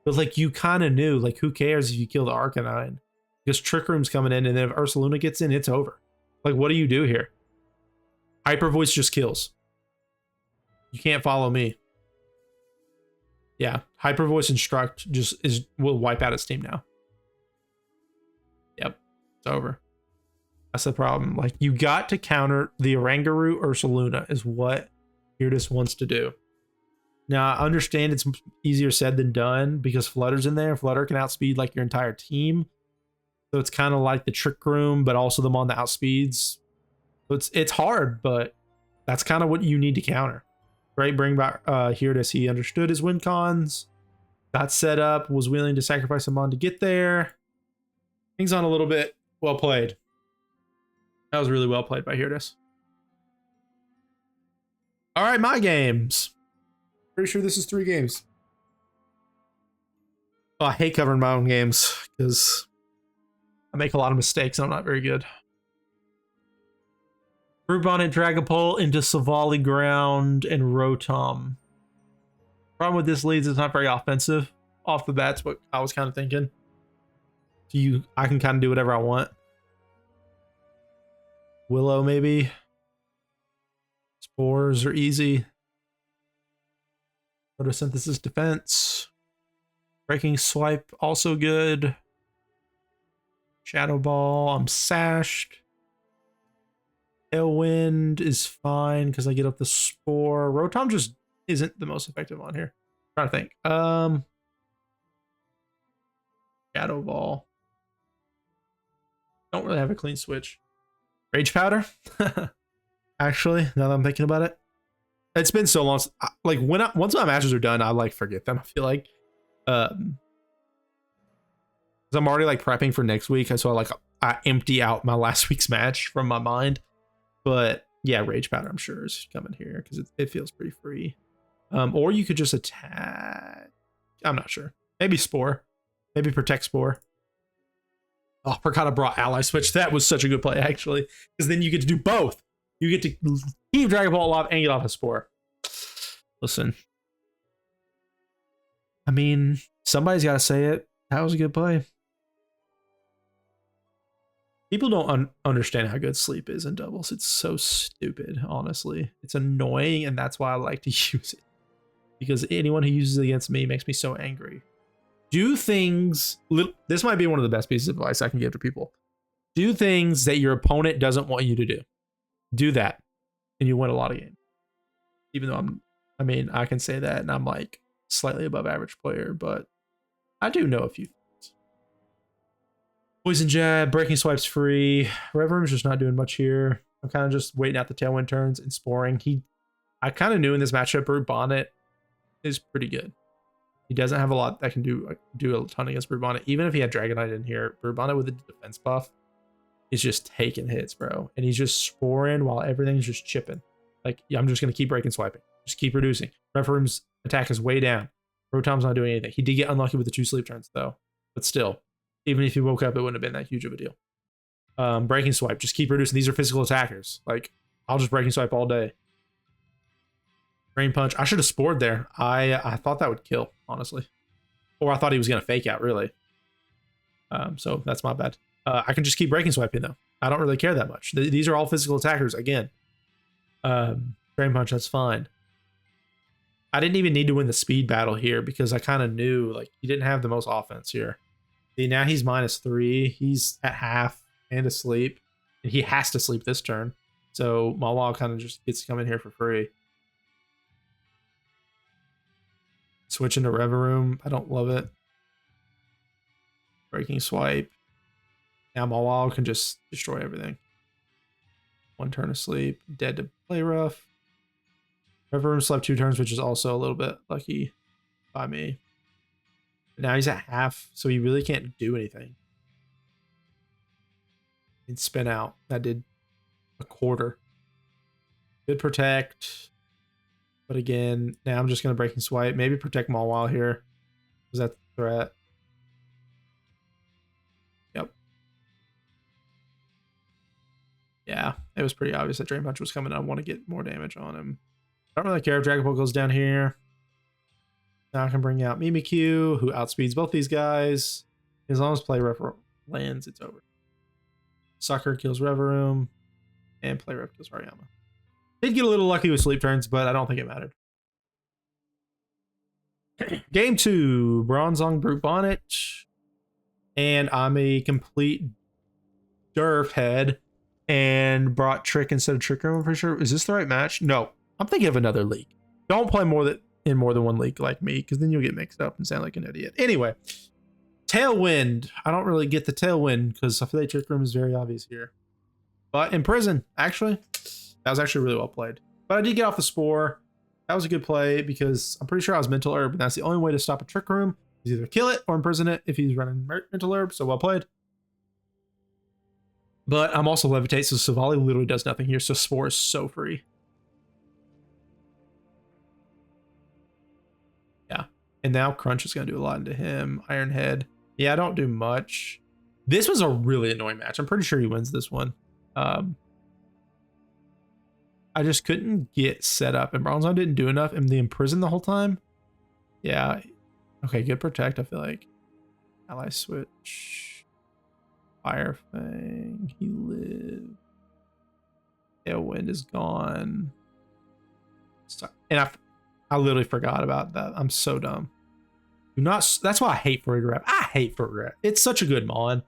but like you kind of knew, like who cares if you kill the Arcanine? Because Trick Room's coming in, and then if Ursaluna gets in, it's over. Like, what do you do here? Hyper Voice just kills. You can't follow me. Yeah, Hyper Voice Instruct will wipe out its team now. Yep, it's over. That's the problem. Like, you got to counter the Oranguru Ursaluna is what Gyarados wants to do. Now, I understand it's easier said than done because Flutter's in there. Flutter can outspeed like your entire team. So it's kind of like the Trick Room, but also them on the outspeeds. So it's hard, but that's kind of what you need to counter. Right? Bring back Gyarados. He understood his win cons, got set up, was willing to sacrifice a Mon to get there. Things on a little bit. Well played. That was really well played by Gyarados. All right, my games. Pretty sure this is 3 games. Oh, I hate covering my own games because I make a lot of mistakes and I'm not very good. Brute Bonnet, Dragapult into Savali Ground and Rotom. Problem with this lead is it's not very offensive off the bat's what I was kind of thinking. I can kind of do whatever I want. Willow maybe. Spores are easy. Photosynthesis defense. Breaking Swipe also good. Shadow Ball, I'm sashed. Tailwind is fine because I get up the Spore. Rotom just isn't the most effective on here. I'm trying to think. Shadow Ball. Don't really have a clean switch. Rage Powder? Actually, now that I'm thinking about it. It's been so long. Like once my matches are done, I like forget them. I feel like because I'm already like prepping for next week, so I empty out my last week's match from my mind. But yeah, Rage Powder I'm sure is coming here because it feels pretty free. Or you could just attack. I'm not sure. Maybe Spore. Maybe Protect Spore. Oh, I forgot I brought Ally Switch. That was such a good play actually, because then you get to do both. You get to keep Dragon Ball alive and get off a Spore. Listen. I mean, somebody's got to say it. That was a good play. People don't understand how good sleep is in doubles. It's so stupid, honestly. It's annoying, and that's why I like to use it. Because anyone who uses it against me makes me so angry. Do things... This might be one of the best pieces of advice I can give to people. Do things that your opponent doesn't want you to do. Do that, and you win a lot of games. Even though I can say that, and I'm like slightly above average player, but I do know a few things. Poison Jab, Breaking Swipe's free. Reverum's just not doing much here. I'm kind of just waiting out the Tailwind turns and Sporing. I kind of knew in this matchup, Brute Bonnet is pretty good. He doesn't have a lot that can do a ton against Brute Bonnet. Even if he had Dragonite in here, Brute Bonnet with a defense buff is just taking hits, bro. And he's just sporing while everything's just chipping. Like, yeah, I'm just going to keep breaking swiping. Just keep reducing. Reverum's attack is way down. Rotom's not doing anything. He did get unlucky with the 2 sleep turns, though. But still, even if he woke up, it wouldn't have been that huge of a deal. Breaking Swipe, just keep reducing. These are physical attackers. Like, I'll just Breaking Swipe all day. Drain Punch. I should have spored there. I thought that would kill, honestly. Or I thought he was going to fake out, really. So that's my bad. I can just keep Breaking Swiping, though. I don't really care that much. These are all physical attackers, again. Drain Punch, that's fine. I didn't even need to win the speed battle here because I kind of knew, like, he didn't have the most offense here. See, now he's -3. He's at half and asleep. And he has to sleep this turn. So Mawile kind of just gets to come in here for free. Switch into Reverum. I don't love it. Breaking Swipe. Now Mawile can just destroy everything. 1 turn asleep. Dead to Play Rough. Reverum slept 2 turns, which is also a little bit lucky by me. But now he's at half, so he really can't do anything. And spin out. That did a quarter. Good Protect. But again, now I'm just going to Breaking Swipe. Maybe Protect Mawile here. Is that the threat? Yep. Yeah, it was pretty obvious that Drain Punch was coming. I want to get more damage on him. I don't really care if Dragapult goes down here. Now I can bring out Mimikyu, who outspeeds both these guys. As long as Play Rough lands, it's over. Sucker kills Reverum, and Play Rough kills Hariyama. Did get a little lucky with sleep turns, but I don't think it mattered. Game 2, Bronzong Brute Bonnet. And I'm a complete derf head and brought Trick instead of Trick Room, I'm pretty sure. Is this the right match? No. I'm thinking of another league. Don't play in more than one league like me, because then you'll get mixed up and sound like an idiot. Anyway, Tailwind. I don't really get the Tailwind because I feel like Trick Room is very obvious here. But Imprison, actually, that was actually really well played. But I did get off the Spore. That was a good play because I'm pretty sure I was Mental Herb, and that's the only way to stop a Trick Room is either kill it or imprison it if he's running Mental Herb. So well played. But I'm also Levitate, so Savali literally does nothing here. So Spore is so free. Yeah. And now Crunch is going to do a lot into him. Iron Head. Yeah, I don't do much. This was a really annoying match. I'm pretty sure he wins this one. I just couldn't get set up, and Bronzong didn't do enough, and the imprison the whole time. Yeah. Okay, good protect, I feel like. Ally switch. Fire Fang. He lived. Tailwind is gone. And I literally forgot about that. I'm so dumb. Do not. That's why I hate Farigiraf. I hate Farigiraf. It's such a good Mon.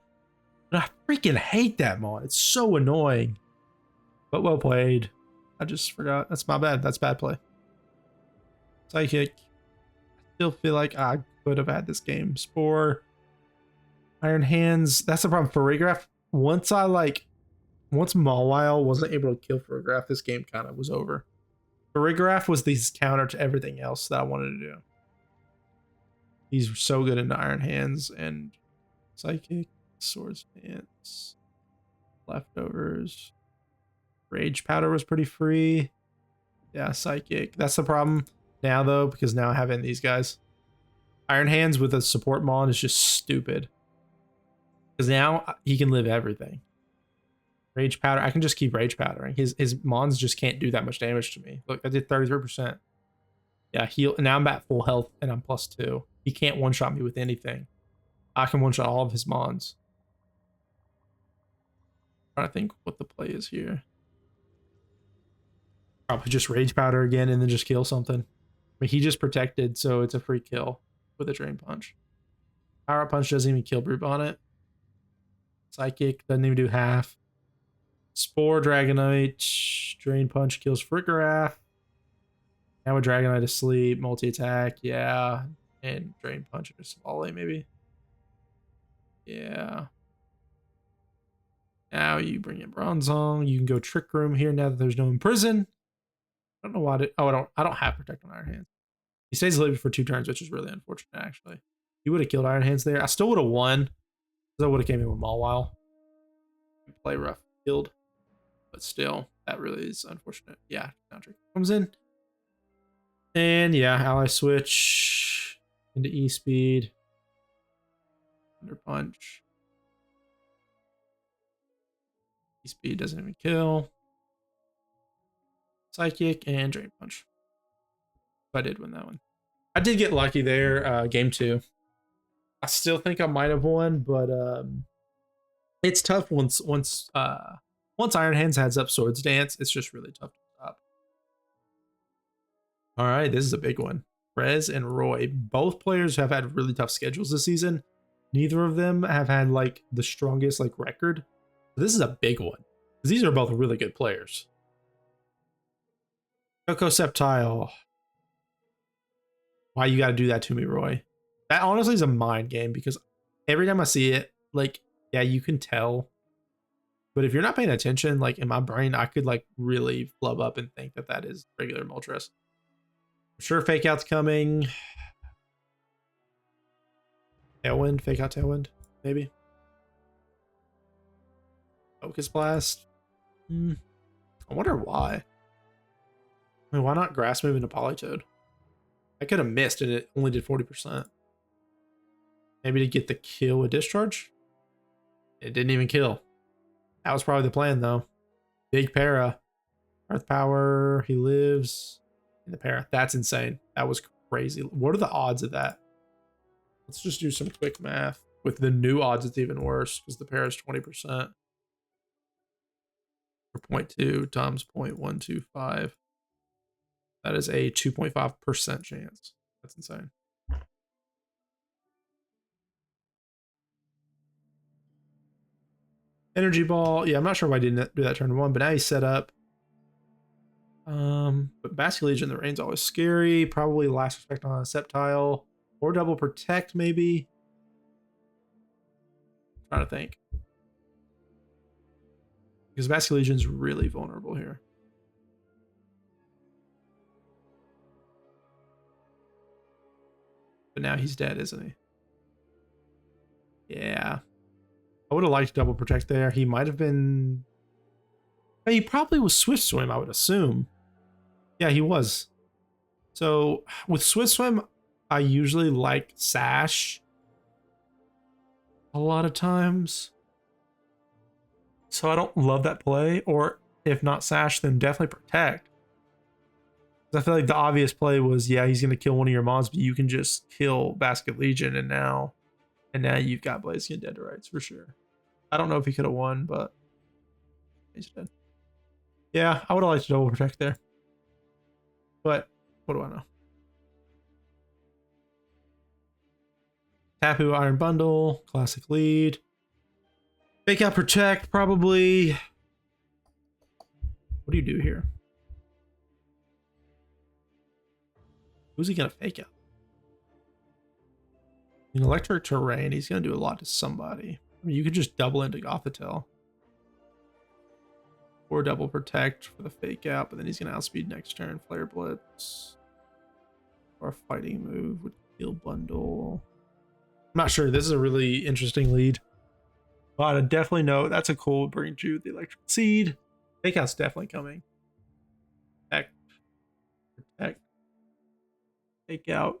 But I freaking hate that Mon. It's so annoying. But well played. I just forgot. That's my bad. That's bad play. Psychic. I still feel like I could have had this game. Spore. Iron Hands. That's the problem. Farigiraf. Once Mawile wasn't able to kill Farigiraf, this game kind of was over. Farigiraf was the counter to everything else that I wanted to do. He's so good into Iron Hands and Psychic, Swords Dance, Leftovers. Rage Powder was pretty free. Yeah, Psychic. That's the problem now, though, because now I have in these guys. Iron Hands with a support Mon is just stupid. Because now he can live everything. Rage Powder. I can just keep Rage Powdering. His Mons just can't do that much damage to me. Look, I did 33%. Yeah, heal. Now I'm at full health and I'm +2. He can't one-shot me with anything. I can one-shot all of his Mons. I'm trying to think what the play is here. Probably just Rage Powder again and then just kill something. I mean, he just protected, so it's a free kill with a Drain Punch. Power Up Punch doesn't even kill Brute Bonnet. Psychic doesn't even do half. Spore, Dragonite, Drain Punch kills Farigiraf. Now with Dragonite asleep, multi-attack, yeah. And Drain Punch or Volley, maybe. Yeah. Now you bring in Bronzong. You can go Trick Room here now that there's no Imprison. I don't know why. I don't have Protect on Iron Hands. He stays alive for 2 turns, which is really unfortunate, actually. He would have killed Iron Hands there. I still would have won. Because I would have came in with Mawile. Play rough. Killed. But still, that really is unfortunate. Yeah, now Trick comes in. And yeah, ally switch into E-Speed. Thunder Punch. E-Speed doesn't even kill. Psychic and Drain Punch. I did win that one. I did get lucky there, game 2. I still think I might have won, but it's tough once Iron Hands heads up Swords Dance. It's just really tough to stop. All right, this is a big one. Rez and Roy, both players have had really tough schedules this season. Neither of them have had like the strongest like record. This is a big one. These are both really good players. Choco Sceptile. Why you got to do that to me, Roy? That honestly is a mind game because every time I see it, like, yeah, you can tell. But if you're not paying attention, like in my brain, I could like really flub up and think that that is regular Moltres. I'm sure Fake Out's coming. Tailwind, Fake Out Tailwind, maybe. Focus Blast. I wonder why. I mean, why not Grass Move into Politoed? I could have missed and it only did 40%. Maybe to get the kill with Discharge? It didn't even kill. That was probably the plan though. Big Para. Earth Power. He lives in the Para. That's insane. That was crazy. What are the odds of that? Let's just do some quick math. With the new odds, it's even worse because the Para is 20%. For 0.2 times 0.125. That is a 2.5% chance. That's insane. Energy Ball. Yeah, I'm not sure why I didn't do that turn 1, but now he's set up. But Basket Legion, the rain's always scary. Probably Last Respect on a Sceptile. Or Double Protect, maybe. I'm trying to think. Because Basket Legion's really vulnerable here. But now he's dead, isn't he? Yeah. I would have liked Double Protect there. He might have been... He probably was Swift Swim, I would assume. Yeah, he was. So, with Swift Swim, I usually like Sash. A lot of times. So I don't love that play. Or If not Sash, then definitely Protect. I feel like the obvious play was, yeah, he's gonna kill one of your mobs, but you can just kill Basket Legion, and now you've got Blaziken dead to rights for sure. I don't know if he could have won, but he's dead. Yeah, I would have liked to double protect there, but what do I know? Tapu Iron Bundle, classic lead. Fake out protect, probably. What do you do here? Who's he gonna fake out? In electric terrain, he's gonna do a lot to somebody. I mean, you could just double into Gothitelle. Or double protect for the fake out, but then he's gonna outspeed next turn, Flare Blitz. Or a fighting move with Heal Bundle. I'm not sure. This is a really interesting lead. But I definitely know that's a cool bring to the Electric Seed. Fake out's definitely coming. Protect. Fake out.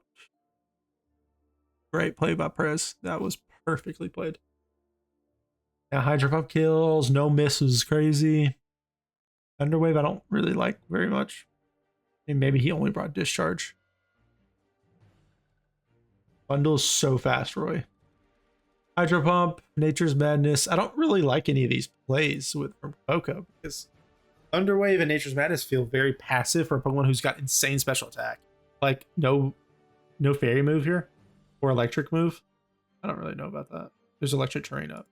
Great play by Prez. That was perfectly played. Now Hydro Pump kills, no misses, crazy. Thunderwave I don't really like very much. And maybe he only brought Discharge. Bundle's so fast, Roy. Hydro Pump, Nature's Madness. I don't really like any of these plays from Coco because Thunderwave and Nature's Madness feel very passive for a Pokemon who's got insane special attack. Like no fairy move here or electric move. I don't really know about that. There's electric terrain up,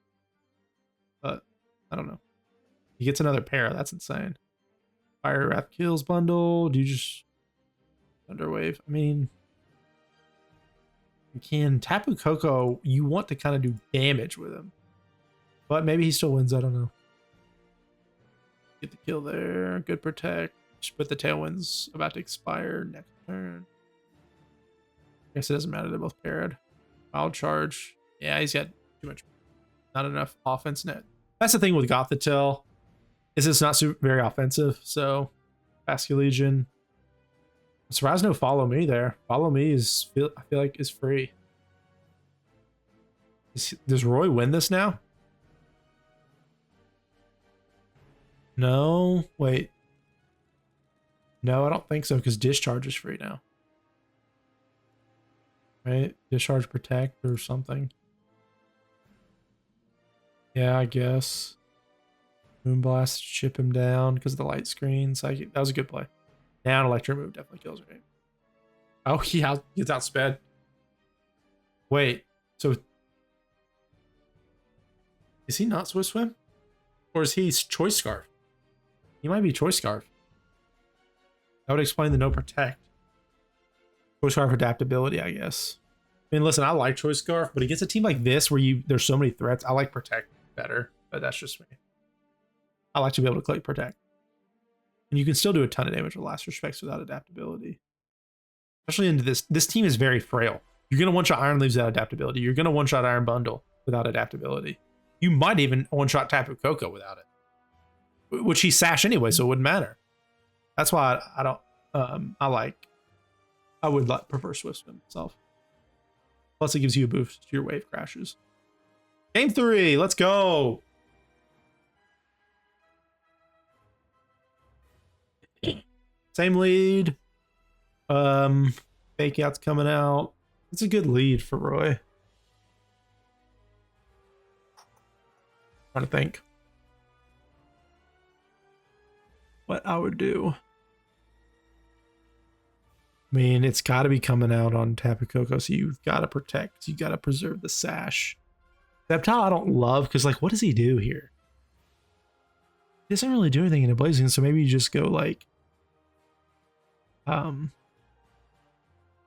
but I don't know. He gets another pair. That's insane. Fire Wrath kills bundle. Do you just Thunderwave? I mean, you can Tapu Koko. You want to kind of do damage with him, but maybe he still wins. I don't know. Get the kill there. Good protect. But the Tailwind's about to expire next turn. I guess it doesn't matter. They're both paired. Wild Charge. Yeah, he's got too much. Not enough offense net. That's the thing with Gothitelle. Is it's not very offensive. So, Basket Legion. Surprised no Follow Me there. Follow Me is I feel like is free. Does Roy win this now? No, wait. No, I don't think so because Discharge is free now. Right? Discharge Protect or something. Yeah, I guess. Moonblast, chip him down because of the light screen. Psychic. That was a good play. Now an electric move definitely kills, right? Oh, he gets outsped. Wait, so is he not Swift Swim? Or is he Choice Scarf? He might be Choice Scarf. That would explain the no protect. Choice Scarf adaptability, I guess. I mean, listen, I like Choice Scarf, but against a team like this where there's so many threats, I like Protect better, but that's just me. I like to be able to click Protect. And you can still do a ton of damage with Last Respects without adaptability. Especially into this team is very frail. You're going to one-shot Iron Leaves without adaptability. You're going to one-shot Iron Bundle without adaptability. You might even one-shot Tapu Koko without it. Which he's Sash anyway, so it wouldn't matter. That's why I don't I would prefer Swift Swim itself. Plus it gives you a boost to your wave crashes. Game 3, let's go. Same lead. Fake out's coming out. It's a good lead for Roy. Trying to think what I would do. I mean, it's got to be coming out on Tapu Koko, so you've got to protect. You got to preserve the Sash. Sceptile I don't love because, like, what does he do here? He doesn't really do anything in a Blazing, so maybe you just go like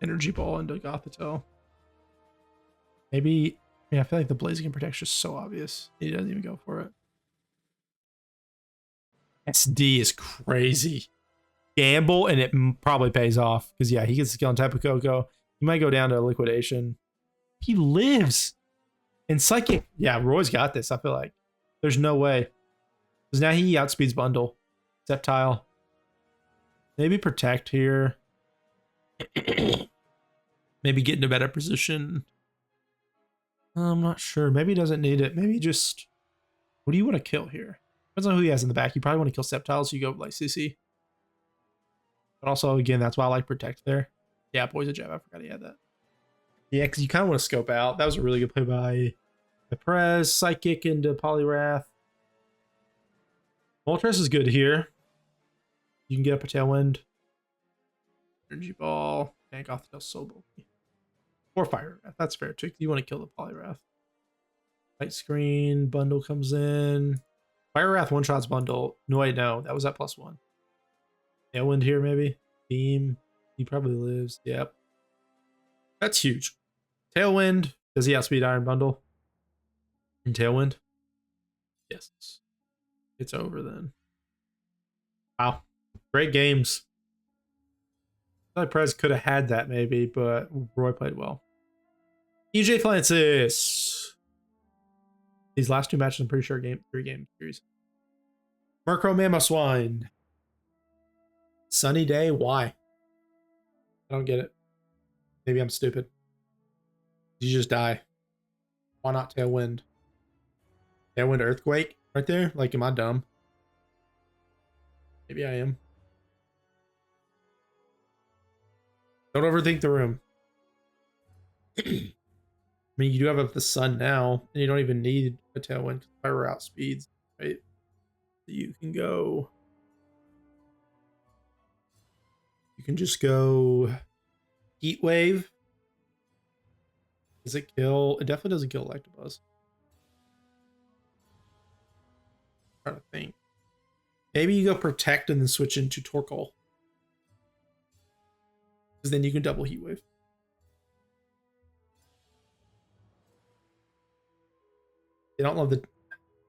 Energy Ball into Gothitelle. Maybe, I feel like the Blazing Protect is just so obvious. He doesn't even go for it. SD is crazy. Gamble and it probably pays off because yeah, he gets the kill on Tapu Koko. He might go down to liquidation. He lives. And Psychic, yeah, Roy's got this. I feel like there's no way because now he outspeeds Bundle. Sceptile. Maybe Protect here. Maybe get in a better position. I'm not sure. Maybe he doesn't need it. Maybe just, what do you want to kill here? Depends on who he has in the back. You probably want to kill Sceptile, so you go like CC. But also, again, that's why I like Protect there. Yeah, Poison Jab. I forgot he had that. Yeah, because you kind of want to scope out. That was a really good play by Prez. Psychic into Poliwrath. Moltres is good here. You can get up a Tailwind. Energy Ball. Tank off the so bulky. Or Fire Wrath. That's fair too. You want to kill the Poliwrath. Light Screen. Bundle comes in. Fire Wrath one-shots bundle. No, wait, no. That was at +1. Tailwind here, maybe. Beam. He probably lives. Yep. That's huge. Tailwind. Does he outspeed Iron Bundle? And Tailwind? Yes. It's over then. Wow. Great games. I thought Prez could have had that maybe, but Roy played well. EJ Francis. These last 2 matches, I'm pretty sure 3-game series. Murkrow Mamoswine. Sunny day? Why? I don't get it. Maybe I'm stupid. You just die. Why not Tailwind? Tailwind Earthquake right there? Like, am I dumb? Maybe I am. Don't overthink the room. I mean, you do have the sun now, and you don't even need a Tailwind because Fire outspeeds, right? You can go. You can just go Heat Wave. Does it kill? It definitely doesn't kill Electabuzz. I'm trying to think. Maybe you go Protect and then switch into Torkoal. Because then you can double Heat Wave. I don't love the...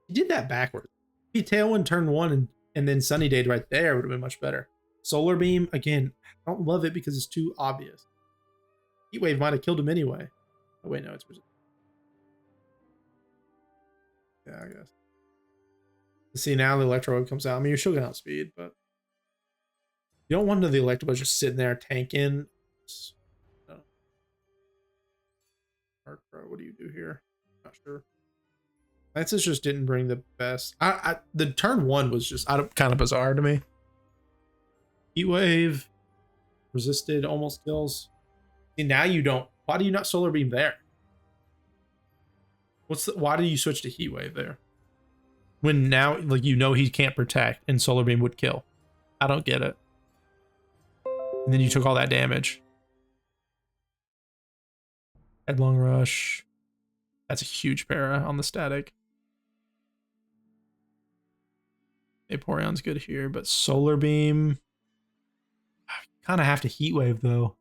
He did that backwards. If he Tailwind turn 1 and then Sunny Day right there would have been much better. Solar Beam, again, I don't love it because it's too obvious. Heat Wave might have killed him anyway. Oh, wait, no, it's... Yeah, I guess. See, now the Electro Wave comes out. I mean, you're still going to outspeed, but... You don't want the Electabuzz just sitting there tanking. No. Murkrow, what do you do here? Not sure. Francis just didn't bring the best. The turn 1 was just kind of bizarre to me. Heat Wave. Resisted, almost kills. See, now you don't. Why do you not Solar Beam there? Why do you switch to Heat Wave there? When now, like, you know he can't Protect and Solar Beam would kill. I don't get it. And then you took all that damage. Headlong Rush. That's a huge para on the static. Vaporeon's good here, but Solar Beam... Kind of have to Heat Wave, though.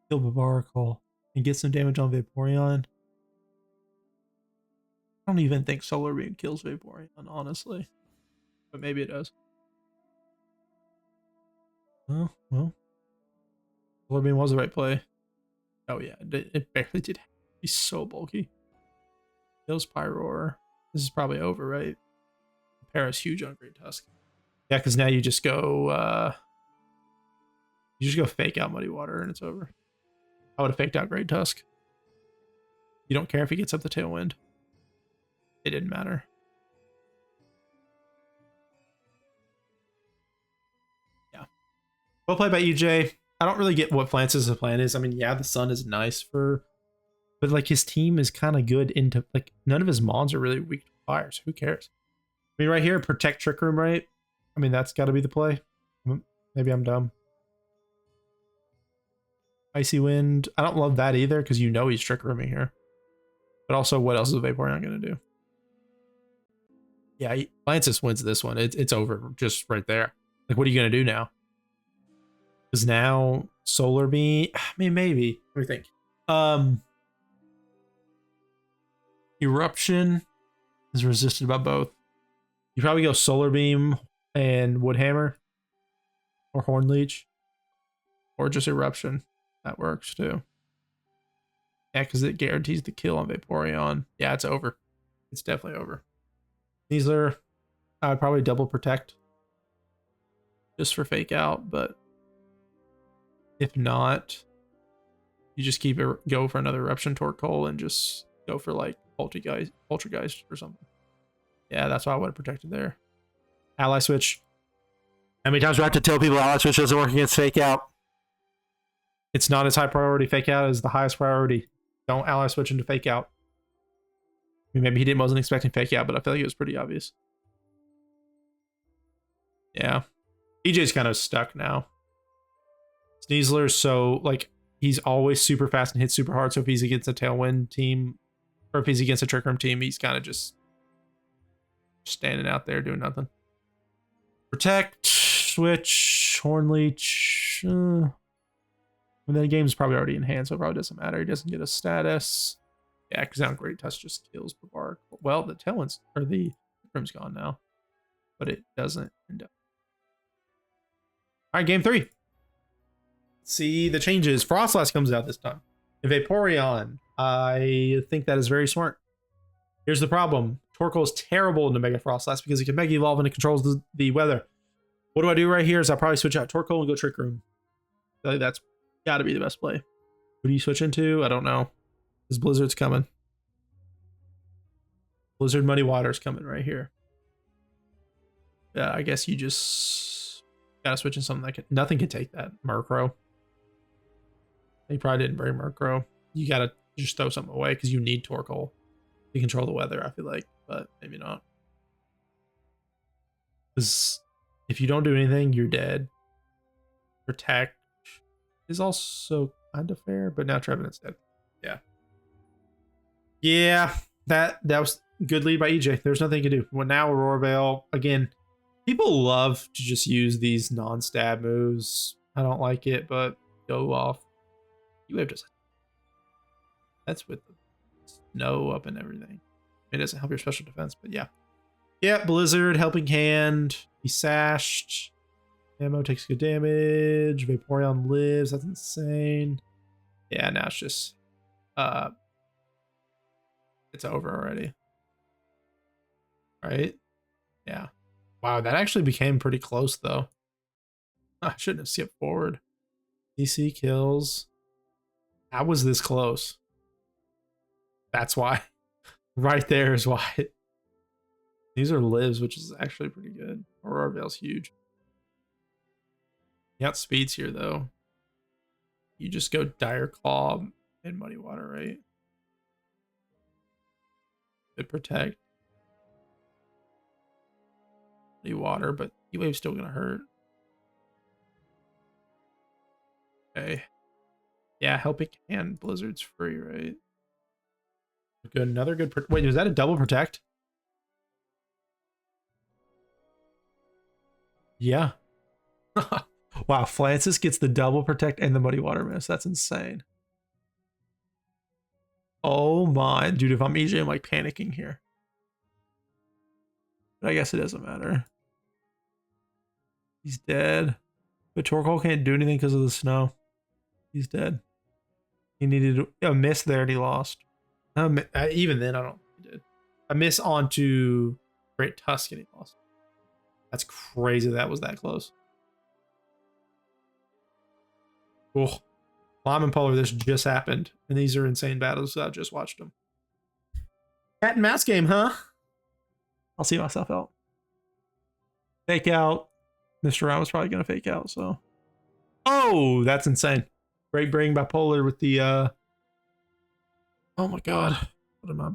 Kill Barbaracle and get some damage on Vaporeon. I don't even think Solar Beam kills Vaporeon, honestly. But maybe it does. Oh, well. Solar Beam was the right play. Oh, yeah. It barely did. He's so bulky. Kills Pyroar. This is probably over, right? Para's huge on Great Tusk. Yeah, because now you just go... You just go fake out Muddy Water and it's over. I would have faked out Great Tusk. You don't care if he gets up the Tailwind. It didn't matter. Yeah. Well played by EJ. I don't really get what Francis' plan is. I mean, yeah, the sun is nice for... But, like, his team is kind of good into... Like, none of his mons are really weak to fire, so who cares? I mean, right here, Protect Trick Room, right? I mean, that's got to be the play. Maybe I'm dumb. Icy Wind. I don't love that either because you know he's Trick Rooming here. But also, what else is Vaporeon going to do? Yeah, Francis wins this one. It's over just right there. Like, what are you going to do now? Because now Solar Beam... I mean, maybe. What do you think? Eruption is resisted by both. You probably go Solar Beam and Woodhammer. Or Horn Leech. Or just Eruption. That works too. Yeah, because it guarantees the kill on Vaporeon. Yeah, it's over. It's definitely over. Sneasler, I would probably double Protect. Just for fake out, but if not, you just keep it, go for another Eruption Torkoal and just go for like Poltergeist or something. Yeah, that's why I would have protected there. Ally switch. How many times do I have to tell people ally switch doesn't work against fake out? It's not as high priority. Fake out is the highest priority. Don't ally switch into fake out. I mean, maybe he wasn't expecting fake out, but I feel like it was pretty obvious. Yeah. EJ's kind of stuck now. Sneasler's so, like, he's always super fast and hits super hard. So if he's against a Tailwind team, or if he's against a Trick Room team, he's kind of just standing out there doing nothing. Protect, switch, Hornleech. And then the game's probably already in hand, so it probably doesn't matter. He doesn't get a status. Yeah, because now Great Tusk just kills Babark. Well, the Tailwind's, or the Room's gone now. But it doesn't end up. All right, game 3. See the changes. Frostlass comes out this time. Vaporeon. I think that is very smart. Here's the problem. Torkoal is terrible into Mega Frostlass because he can Mega Evolve and it controls the weather. What do I do right here is I'll probably switch out Torkoal and go Trick Room. I think that's got to be the best play. Who do you switch into? I don't know. Because Blizzard's coming. Blizzard Muddy Water's coming right here. Yeah, I guess you just gotta switch in something that can, nothing can take that. Murkrow. He probably didn't bring Murkrow. You gotta just throw something away because you need Torkoal to control the weather, I feel like, but maybe not. Because if you don't do anything, you're dead. Protect is also kind of fair, but now Trevenant's dead. Yeah. Yeah, that was good lead by EJ. There's nothing you can do. Well, now Aurora Veil, again, people love to just use these non-stab moves. I don't like it, but go off. You have just... That's with the snow up and everything. It doesn't help your special defense, but yeah. Yeah, Blizzard, Helping Hand. He sashed. Ammo takes good damage. Vaporeon lives. That's insane. Yeah, now it's just... it's over already. Right? Yeah. Wow, that actually became pretty close, though. I shouldn't have skipped forward. DC kills. How was this close? That's why. Right there is why. These are lives, which is actually pretty good. Aurora Veil's huge. You got speeds here, though. You just go Dire Claw and Muddy Water, right? Good protect. Muddy Water, but E-Wave's still gonna hurt. Okay. Yeah, Helping Hand. Blizzard's free, right? Good. Another good. Wait, was that a double protect? Yeah. Wow, Francis gets the double protect and the Muddy Water miss. That's insane. Oh my, dude, if I'm EJ, I'm like panicking here. But I guess it doesn't matter. He's dead. But Torkoal can't do anything because of the snow. He's dead. He needed a miss there and he lost. Even then, I don't think he did. A miss onto Great Tusk and he lost. That's crazy that was that close. Oh, Lime and Polar, this just happened. And these are insane battles. So I just watched them. Cat and mouse game, huh? I'll see myself out. Fake out. Mr. Round was probably going to fake out, so. Oh, that's insane. Great bring by Polar with the, oh my god. What am I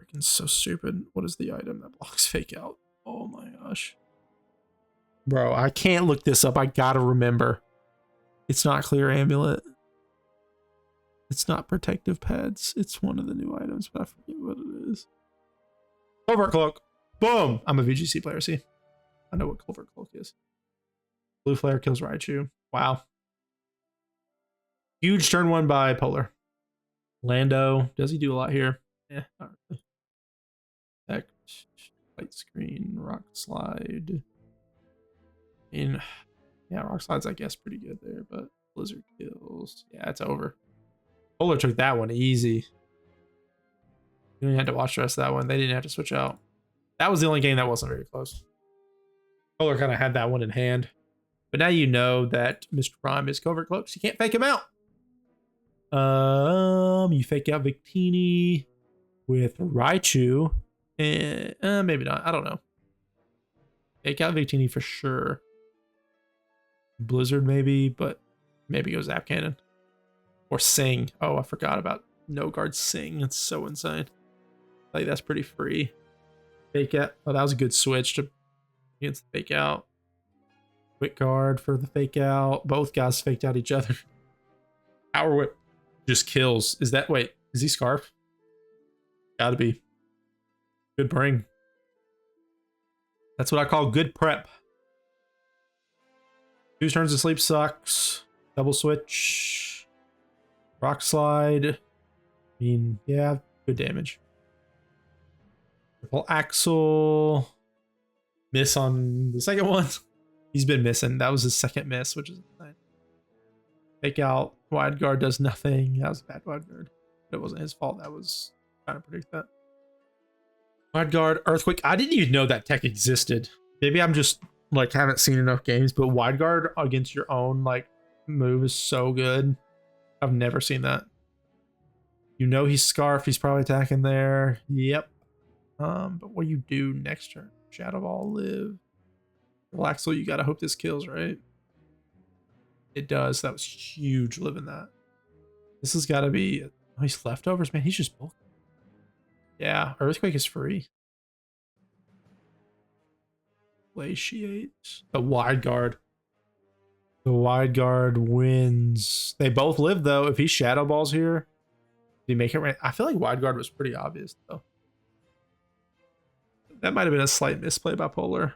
freaking so stupid? What is the item that blocks fake out? Oh my gosh. Bro, I can't look this up. I gotta remember. It's not Clear Amulet. It's not Protective Pads. It's one of the new items, but I forget what it is. Covert Cloak. Boom! I'm a VGC player, see? I know what Covert Cloak is. Blue Flare kills Raichu. Wow. Huge turn 1 by Polar. Lando. Does he do a lot here? Yeah, not really. Protect. Light Screen. Rock Slide. Yeah, Rock Slide's, I guess, pretty good there, but Blizzard kills. Yeah, it's over. Polar took that one easy. You didn't have to watch the rest of that one. They didn't have to switch out. That was the only game that wasn't very close. Polar kind of had that one in hand. But now you know that Mr. Prime is Covert Cloak, so you can't fake him out. You fake out Victini with Raichu. Maybe not. I don't know. Fake out Victini for sure. Blizzard maybe, but maybe go Zap Cannon. Or Sing. Oh, I forgot about No Guard Sing. It's so insane. Like, that's pretty free. Fake out. Oh, that was a good switch to against the fake out. Quick guard for the fake out. Both guys faked out each other. Power Whip just kills. Is that, wait, is he Scarf? Gotta be. Good bring. That's what I call good prep. 2 turns of sleep sucks. Double switch. Rock slide. I mean, yeah, good damage. Triple axle. Miss on the second one. He's been missing. That was his second miss, which is insane. Fake out. Wide guard does nothing. That was a bad wide guard. But it wasn't his fault. That was trying to predict that. Wide guard, earthquake. I didn't even know that tech existed. Maybe I'm just like haven't seen enough games, but wide guard against your own like move is so good. I've never seen that. You know he's Scarf. He's probably attacking there. Yep. But what do you do next turn? Shadow Ball, live. Axel, you gotta hope this kills, right? It does. That was huge living that. This has got to be. Oh, he's leftovers, man. He's just bulky. Yeah, Earthquake is free. Glaciate. The wide guard. The wide guard wins. They both live though. If he Shadow Balls here, did he make it right? I feel like wide guard was pretty obvious though. That might have been a slight misplay by Polar.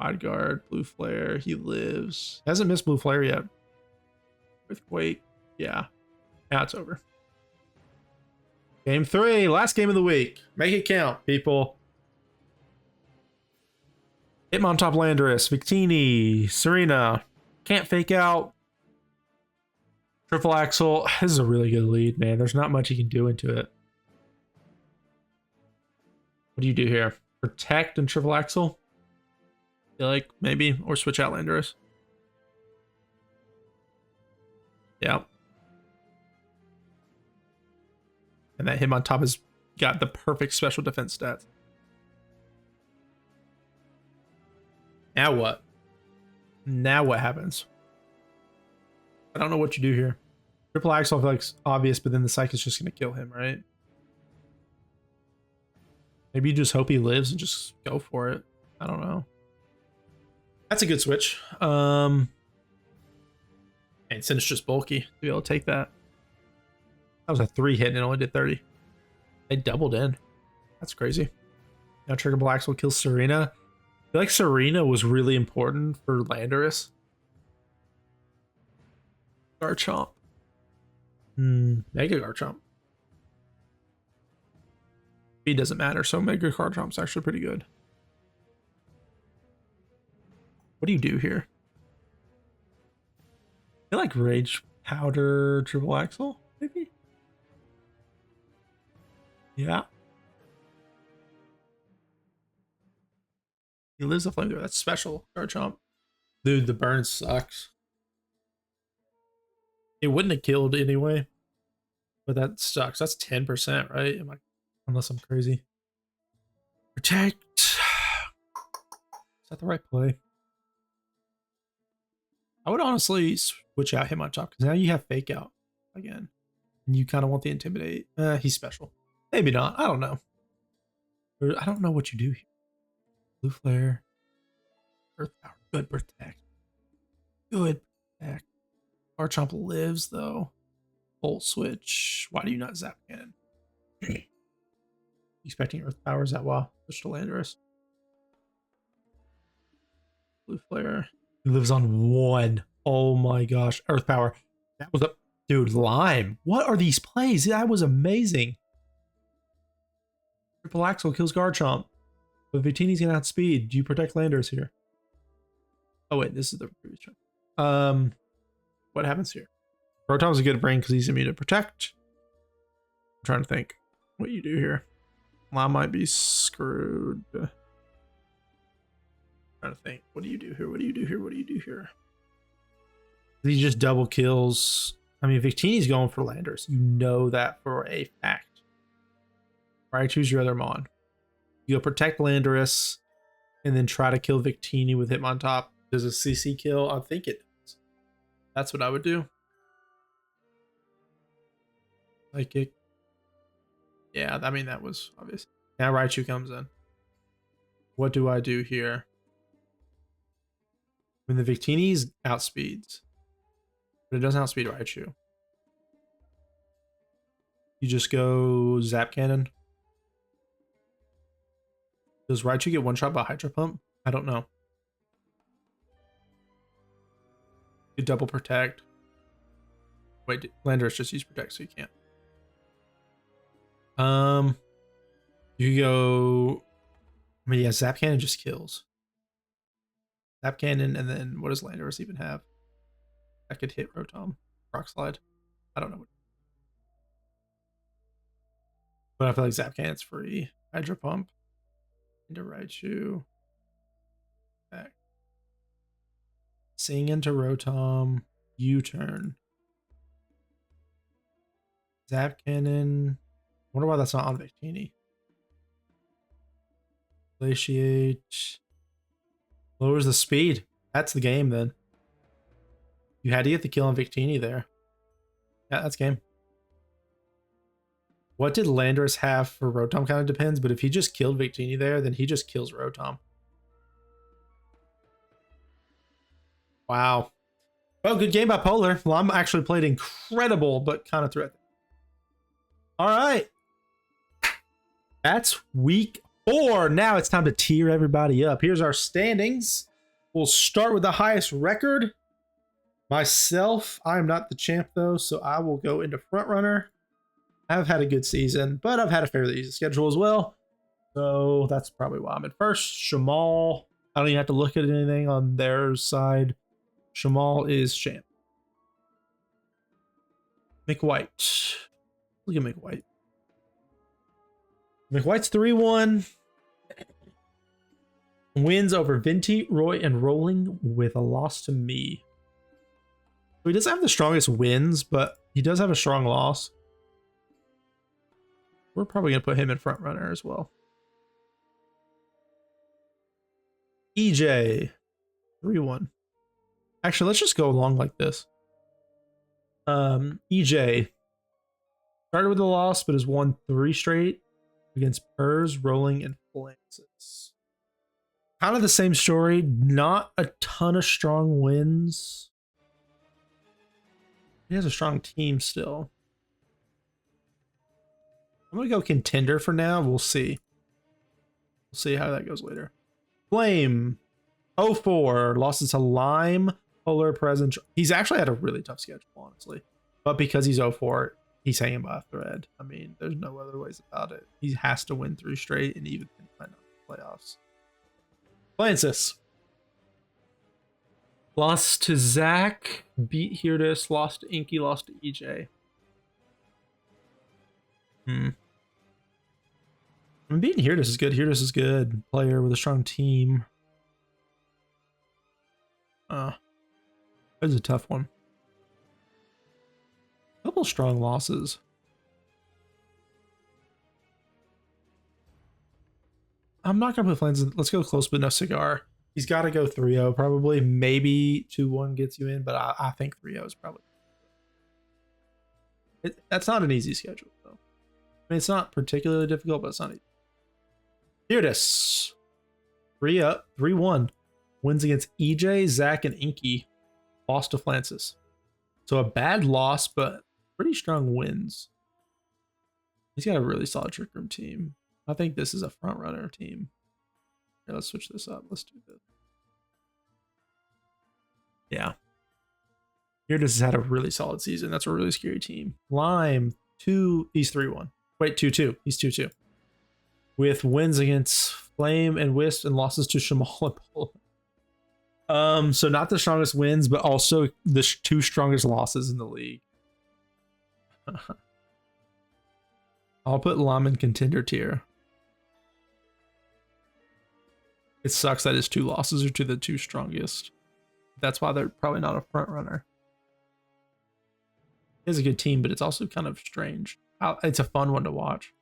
Wide guard, blue flare. He lives. Hasn't missed blue flare yet. Earthquake. Yeah. Now it's over. Game 3. Last game of the week. Make it count, people. Hitmontop Landorus. Victini. Serena. Can't fake out. Triple Axel. This is a really good lead, man. There's not much you can do into it. What do you do here? Protect and Triple Axel? Feel like maybe, or switch out Landorus. Yeah. And that Hitmontop has got the perfect special defense stats. Now what? Now what happens? I don't know what you do here. Triple Axel I feel like it's obvious, but then the Psych is just going to kill him, right? Maybe you just hope he lives and just go for it. I don't know. That's a good switch. And since it's just bulky, to be able to take that. That was a 3 hit and it only did 30. They doubled in. That's crazy. Now Trigger Blacks will kill Serena. I feel like Serena was really important for Landorus. Garchomp. Mega Garchomp. Speed doesn't matter, so Mega Garchomp's actually pretty good. What do you do here? I feel like Rage Powder Triple Axle, maybe? Yeah. He lives a flamethrower. That's special, Garchomp. Dude, the burn sucks. It wouldn't have killed anyway. But that sucks. That's 10%, right? Unless I'm crazy. Protect. Is that the right play? I would honestly switch out Hitmontop because now you have Fake Out again. And you kind of want the Intimidate. He's special. Maybe not. I don't know. I don't know what you do here. Blue Flare. Earth Power. Good Protect. Good Protect. Garchomp lives though. Volt Switch. Why do you not Zap Cannon? Expecting Earth Power. Is that why? Switch to Landorus. Blue Flare. He lives on 1. Oh my gosh. Earth Power. That was a... Dude, Lime. What are these plays? That was amazing. Triple Axel kills Garchomp. But Victini's going to outspeed. Do you protect Landorus here? Oh wait, this is the previous turn. What happens here? Rotom's a good brain because he's immune to Protect. I'm trying to think what you do here. Lime might be screwed. Trying to think. What do you do here? What do you do here? What do you do here? He just double kills. I mean, Victini's going for Landorus. You know that for a fact. All right, choose your other Mon. You go protect Landorus. and then try to kill Victini with Hitmontop. Does a CC kill? I think it does. That's what I would do. Psychic. Yeah, I mean, that was obvious. Now Raichu comes in. What do I do here? When the Victini's outspeeds, but it doesn't outspeed Raichu. You just go Zap Cannon. Does Raichu get one shot by Hydro Pump? I don't know. You double protect. Wait, Landorus just used protect, so you can't. You go. I mean, yeah, Zap Cannon just kills. Zap Cannon, and then what does Landorus even have? That could hit Rotom. Rock Slide. I don't know what. But I feel like Zap Cannon's free. Hydro Pump. Into Raichu. Back. Sing into Rotom. U-turn. Zap Cannon. Wonder why that's not on Victini. Glaciate. Lowers the speed. That's the game then. You had to get the kill on Victini there. Yeah, that's game. What did Landorus have for Rotom kind of depends, but if he just killed Victini there, then he just kills Rotom. Wow. Well, good game by Polar. Lum actually played incredible, but kind of threatening. All right. That's week 4. Now it's time to tier everybody up. Here's our standings. We'll start with the highest record. Myself, I'm not the champ though, so I will go into front runner. I've had a good season, but I've had a fairly easy schedule as well. So that's probably why I'm at first. Shamal, I don't even have to look at anything on their side. Shamal is champ. McWhite. Look at McWhite. McWhite's 3-1. Wins over Vinty, Roy, and Rolling with a loss to me. So he doesn't have the strongest wins, but he does have a strong loss. We're probably going to put him in front runner as well. EJ. 3-1. Actually, let's just go along like this. EJ. Started with a loss, but has won 3 straight against Purrs, Rolling, and Flances. Kind of the same story. Not a ton of strong wins. He has a strong team still. I'm going to go contender for now. We'll see. We'll see how that goes later. Flame. 0-4. Losses to Lime, Polar, Present. He's actually had a really tough schedule, honestly. But because he's 0-4, he's hanging by a thread. I mean, there's no other ways about it. He has to win 3 straight and even in playoffs. Francis. Lost to Zach. Beat Hirtus. Lost to Inky. Lost to EJ. I mean, beating Hirtus is good. Hirtus is good. Player with a strong team. That's a tough one. A couple strong losses. I'm not going to put Flans in. Let's go close but no cigar. He's got to go 3-0 probably. Maybe 2-1 gets you in, but I think 3-0 is probably. That's not an easy schedule, though. I mean, it's not particularly difficult, but it's not easy. Here it is. 3-up, 3-1. Wins against EJ, Zach, and Inky. Lost to Francis. So a bad loss, but pretty strong wins. He's got a really solid Trick Room team. I think this is a front runner team. Here, let's switch this up. Let's do this. Yeah. Here this has had a really solid season. That's a really scary team. Lime, 2. He's 3-1. Wait, 2-2. He's 2-2. With wins against Flame and Wisp and losses to Shamal and Polar. So not the strongest wins, but also the 2 strongest losses in the league. I'll put Lime in contender tier. It sucks that his 2 losses are to the 2 strongest. That's why they're probably not a front runner. He has a good team, but it's also kind of strange. It's a fun one to watch.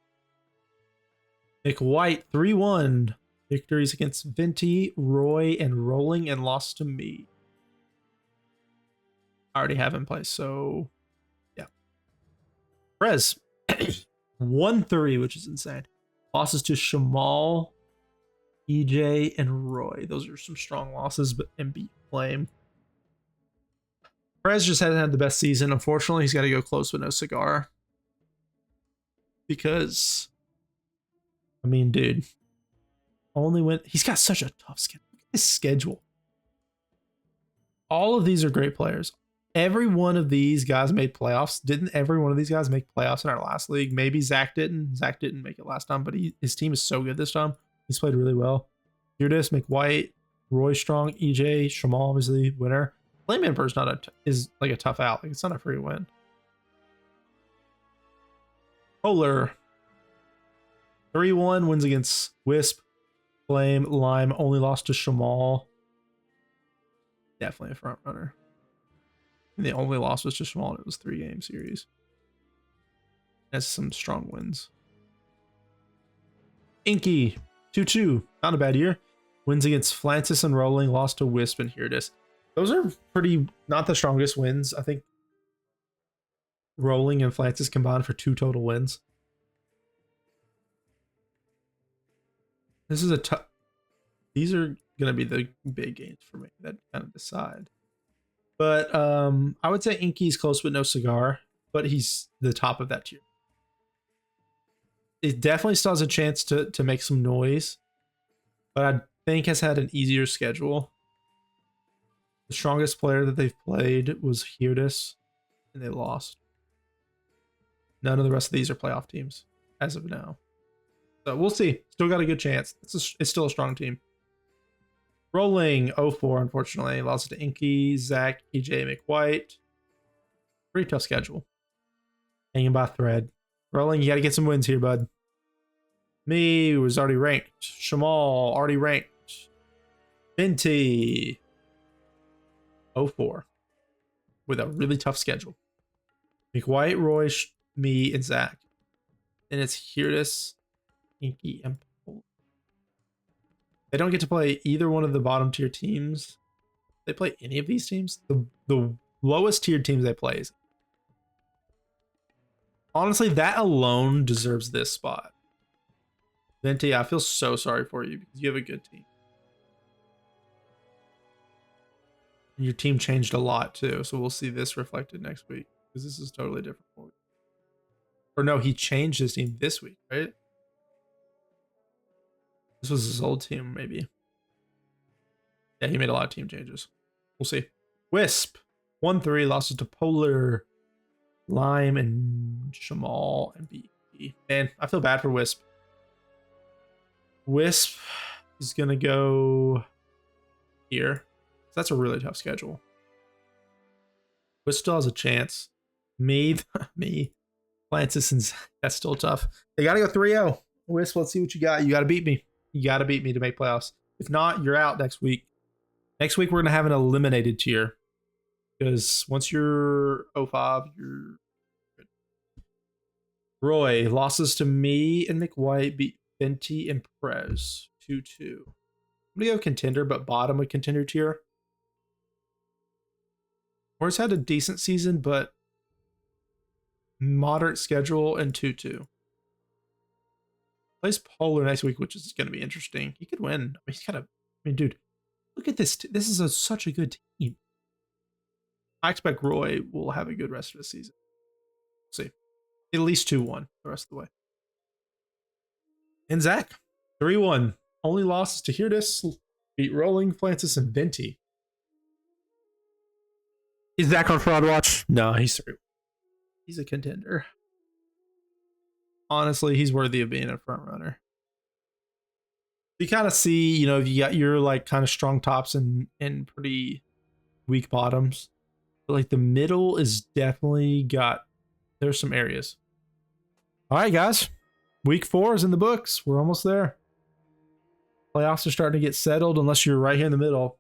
Nick White, 3-1 Victories against Venti, Roy, and Rolling, and lost to me. I already have in place, so yeah. Prez 1-3, which is insane. Losses to Shamal, EJ, and Roy. Those are some strong losses, but and beat Flame. Prez just hasn't had the best season. Unfortunately, he's got to go close with no cigar. Because, I mean, dude, only win. He's got such a tough schedule. Look at his schedule. All of these are great players. Every one of these guys made playoffs. Didn't every one of these guys make playoffs in our last league? Maybe Zach didn't. Zach didn't make it last time, but his team is so good this time. He's played really well. Curtis, McWhite, Roy Strong, EJ, Shamal, obviously winner. Flame Emperor is like a tough out. Like, it's not a free win. Polar 3-1 wins against Wisp, Flame, Lime. Only lost to Shamal. Definitely a front runner. And the only loss was to Shamal, and it was 3-game series. That's some strong wins. Inky 2-2, not a bad year. Wins against Flancis and Rolling, lost to Wisp and Here It Is. Those are pretty, not the strongest wins. I think Rolling and Flancis combined for 2 total wins. This is a tough. These are going to be the big games for me that kind of decide. But I would say Inky's close with no cigar, but he's the top of that tier. It definitely still has a chance to make some noise, but I think has had an easier schedule. The strongest player that they've played was Hirtis, and they lost. None of the rest of these are playoff teams as of now. So we'll see. Still got a good chance. It's still a strong team. Rolling 0-4, unfortunately. Lost to Inky, Zach, EJ, McWhite. Pretty tough schedule. Hanging by a thread. Rolling, you got to get some wins here, bud. Me was already ranked. Shamal, already ranked. Venti 0-4. With a really tough schedule. McWhite, Roy, me, and Zach. And it's Hirtis, Inky, and Paul. They don't get to play either one of the bottom tier teams. They play any of these teams. The lowest tiered teams they play is. Honestly, that alone deserves this spot. Venti, I feel so sorry for you because you have a good team. And your team changed a lot too, so we'll see this reflected next week because this is totally different. Or no, he changed his team this week, right? This was his old team, maybe. Yeah, he made a lot of team changes. We'll see. Wisp 1-3 losses to Polar, Lime, and Shamal and B. Man, I feel bad for Wisp. Wisp is gonna go here. That's a really tough schedule. Wisp still has a chance. Me, Francis, and that's still tough. They gotta go 3-0. Wisp, let's see what you got. You gotta beat me. You gotta beat me to make playoffs. If not, you're out next week. Next week we're gonna have an eliminated tier. Because once you're 0-5, you're good. Roy, losses to me and McWhite, beat Venti and Perez 2-2. I'm gonna go contender, but bottom of contender tier. Roy's had a decent season, but moderate schedule and 2-2. Plays Polar next week, which is going to be interesting. He could win. I mean, he's got a. I mean, dude, look at this. This is such a good team. I expect Roy will have a good rest of the season. We'll see. At least 2-1 the rest of the way. And Zach, 3-1. Only losses to Hirtis, beat Rolling, Francis, and Venti. Is Zach on fraud watch? No, he's 3. He's a contender. Honestly, he's worthy of being a front runner. You kind of see, you know, if you got your like kind of strong tops and pretty weak bottoms, but like the middle is definitely got. There's some areas. All right, guys, week 4 is in the books. We're almost there. Playoffs are starting to get settled, unless you're right here in the middle.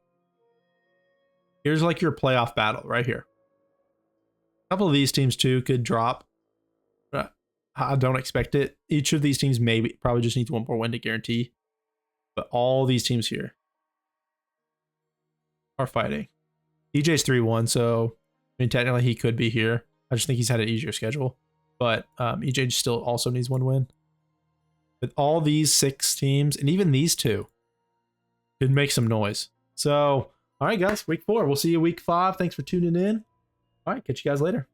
Here's like your playoff battle right here. A couple of these teams too could drop. I don't expect it. Each of these teams probably just needs one more win to guarantee. But all these teams here are fighting. EJ's 3-1, so I mean technically he could be here. I just think he's had an easier schedule. But EJ still also needs 1 win. With all these 6 teams, and even these 2, could make some noise. So, all right, guys, week 4. We'll see you week 5. Thanks for tuning in. All right, catch you guys later.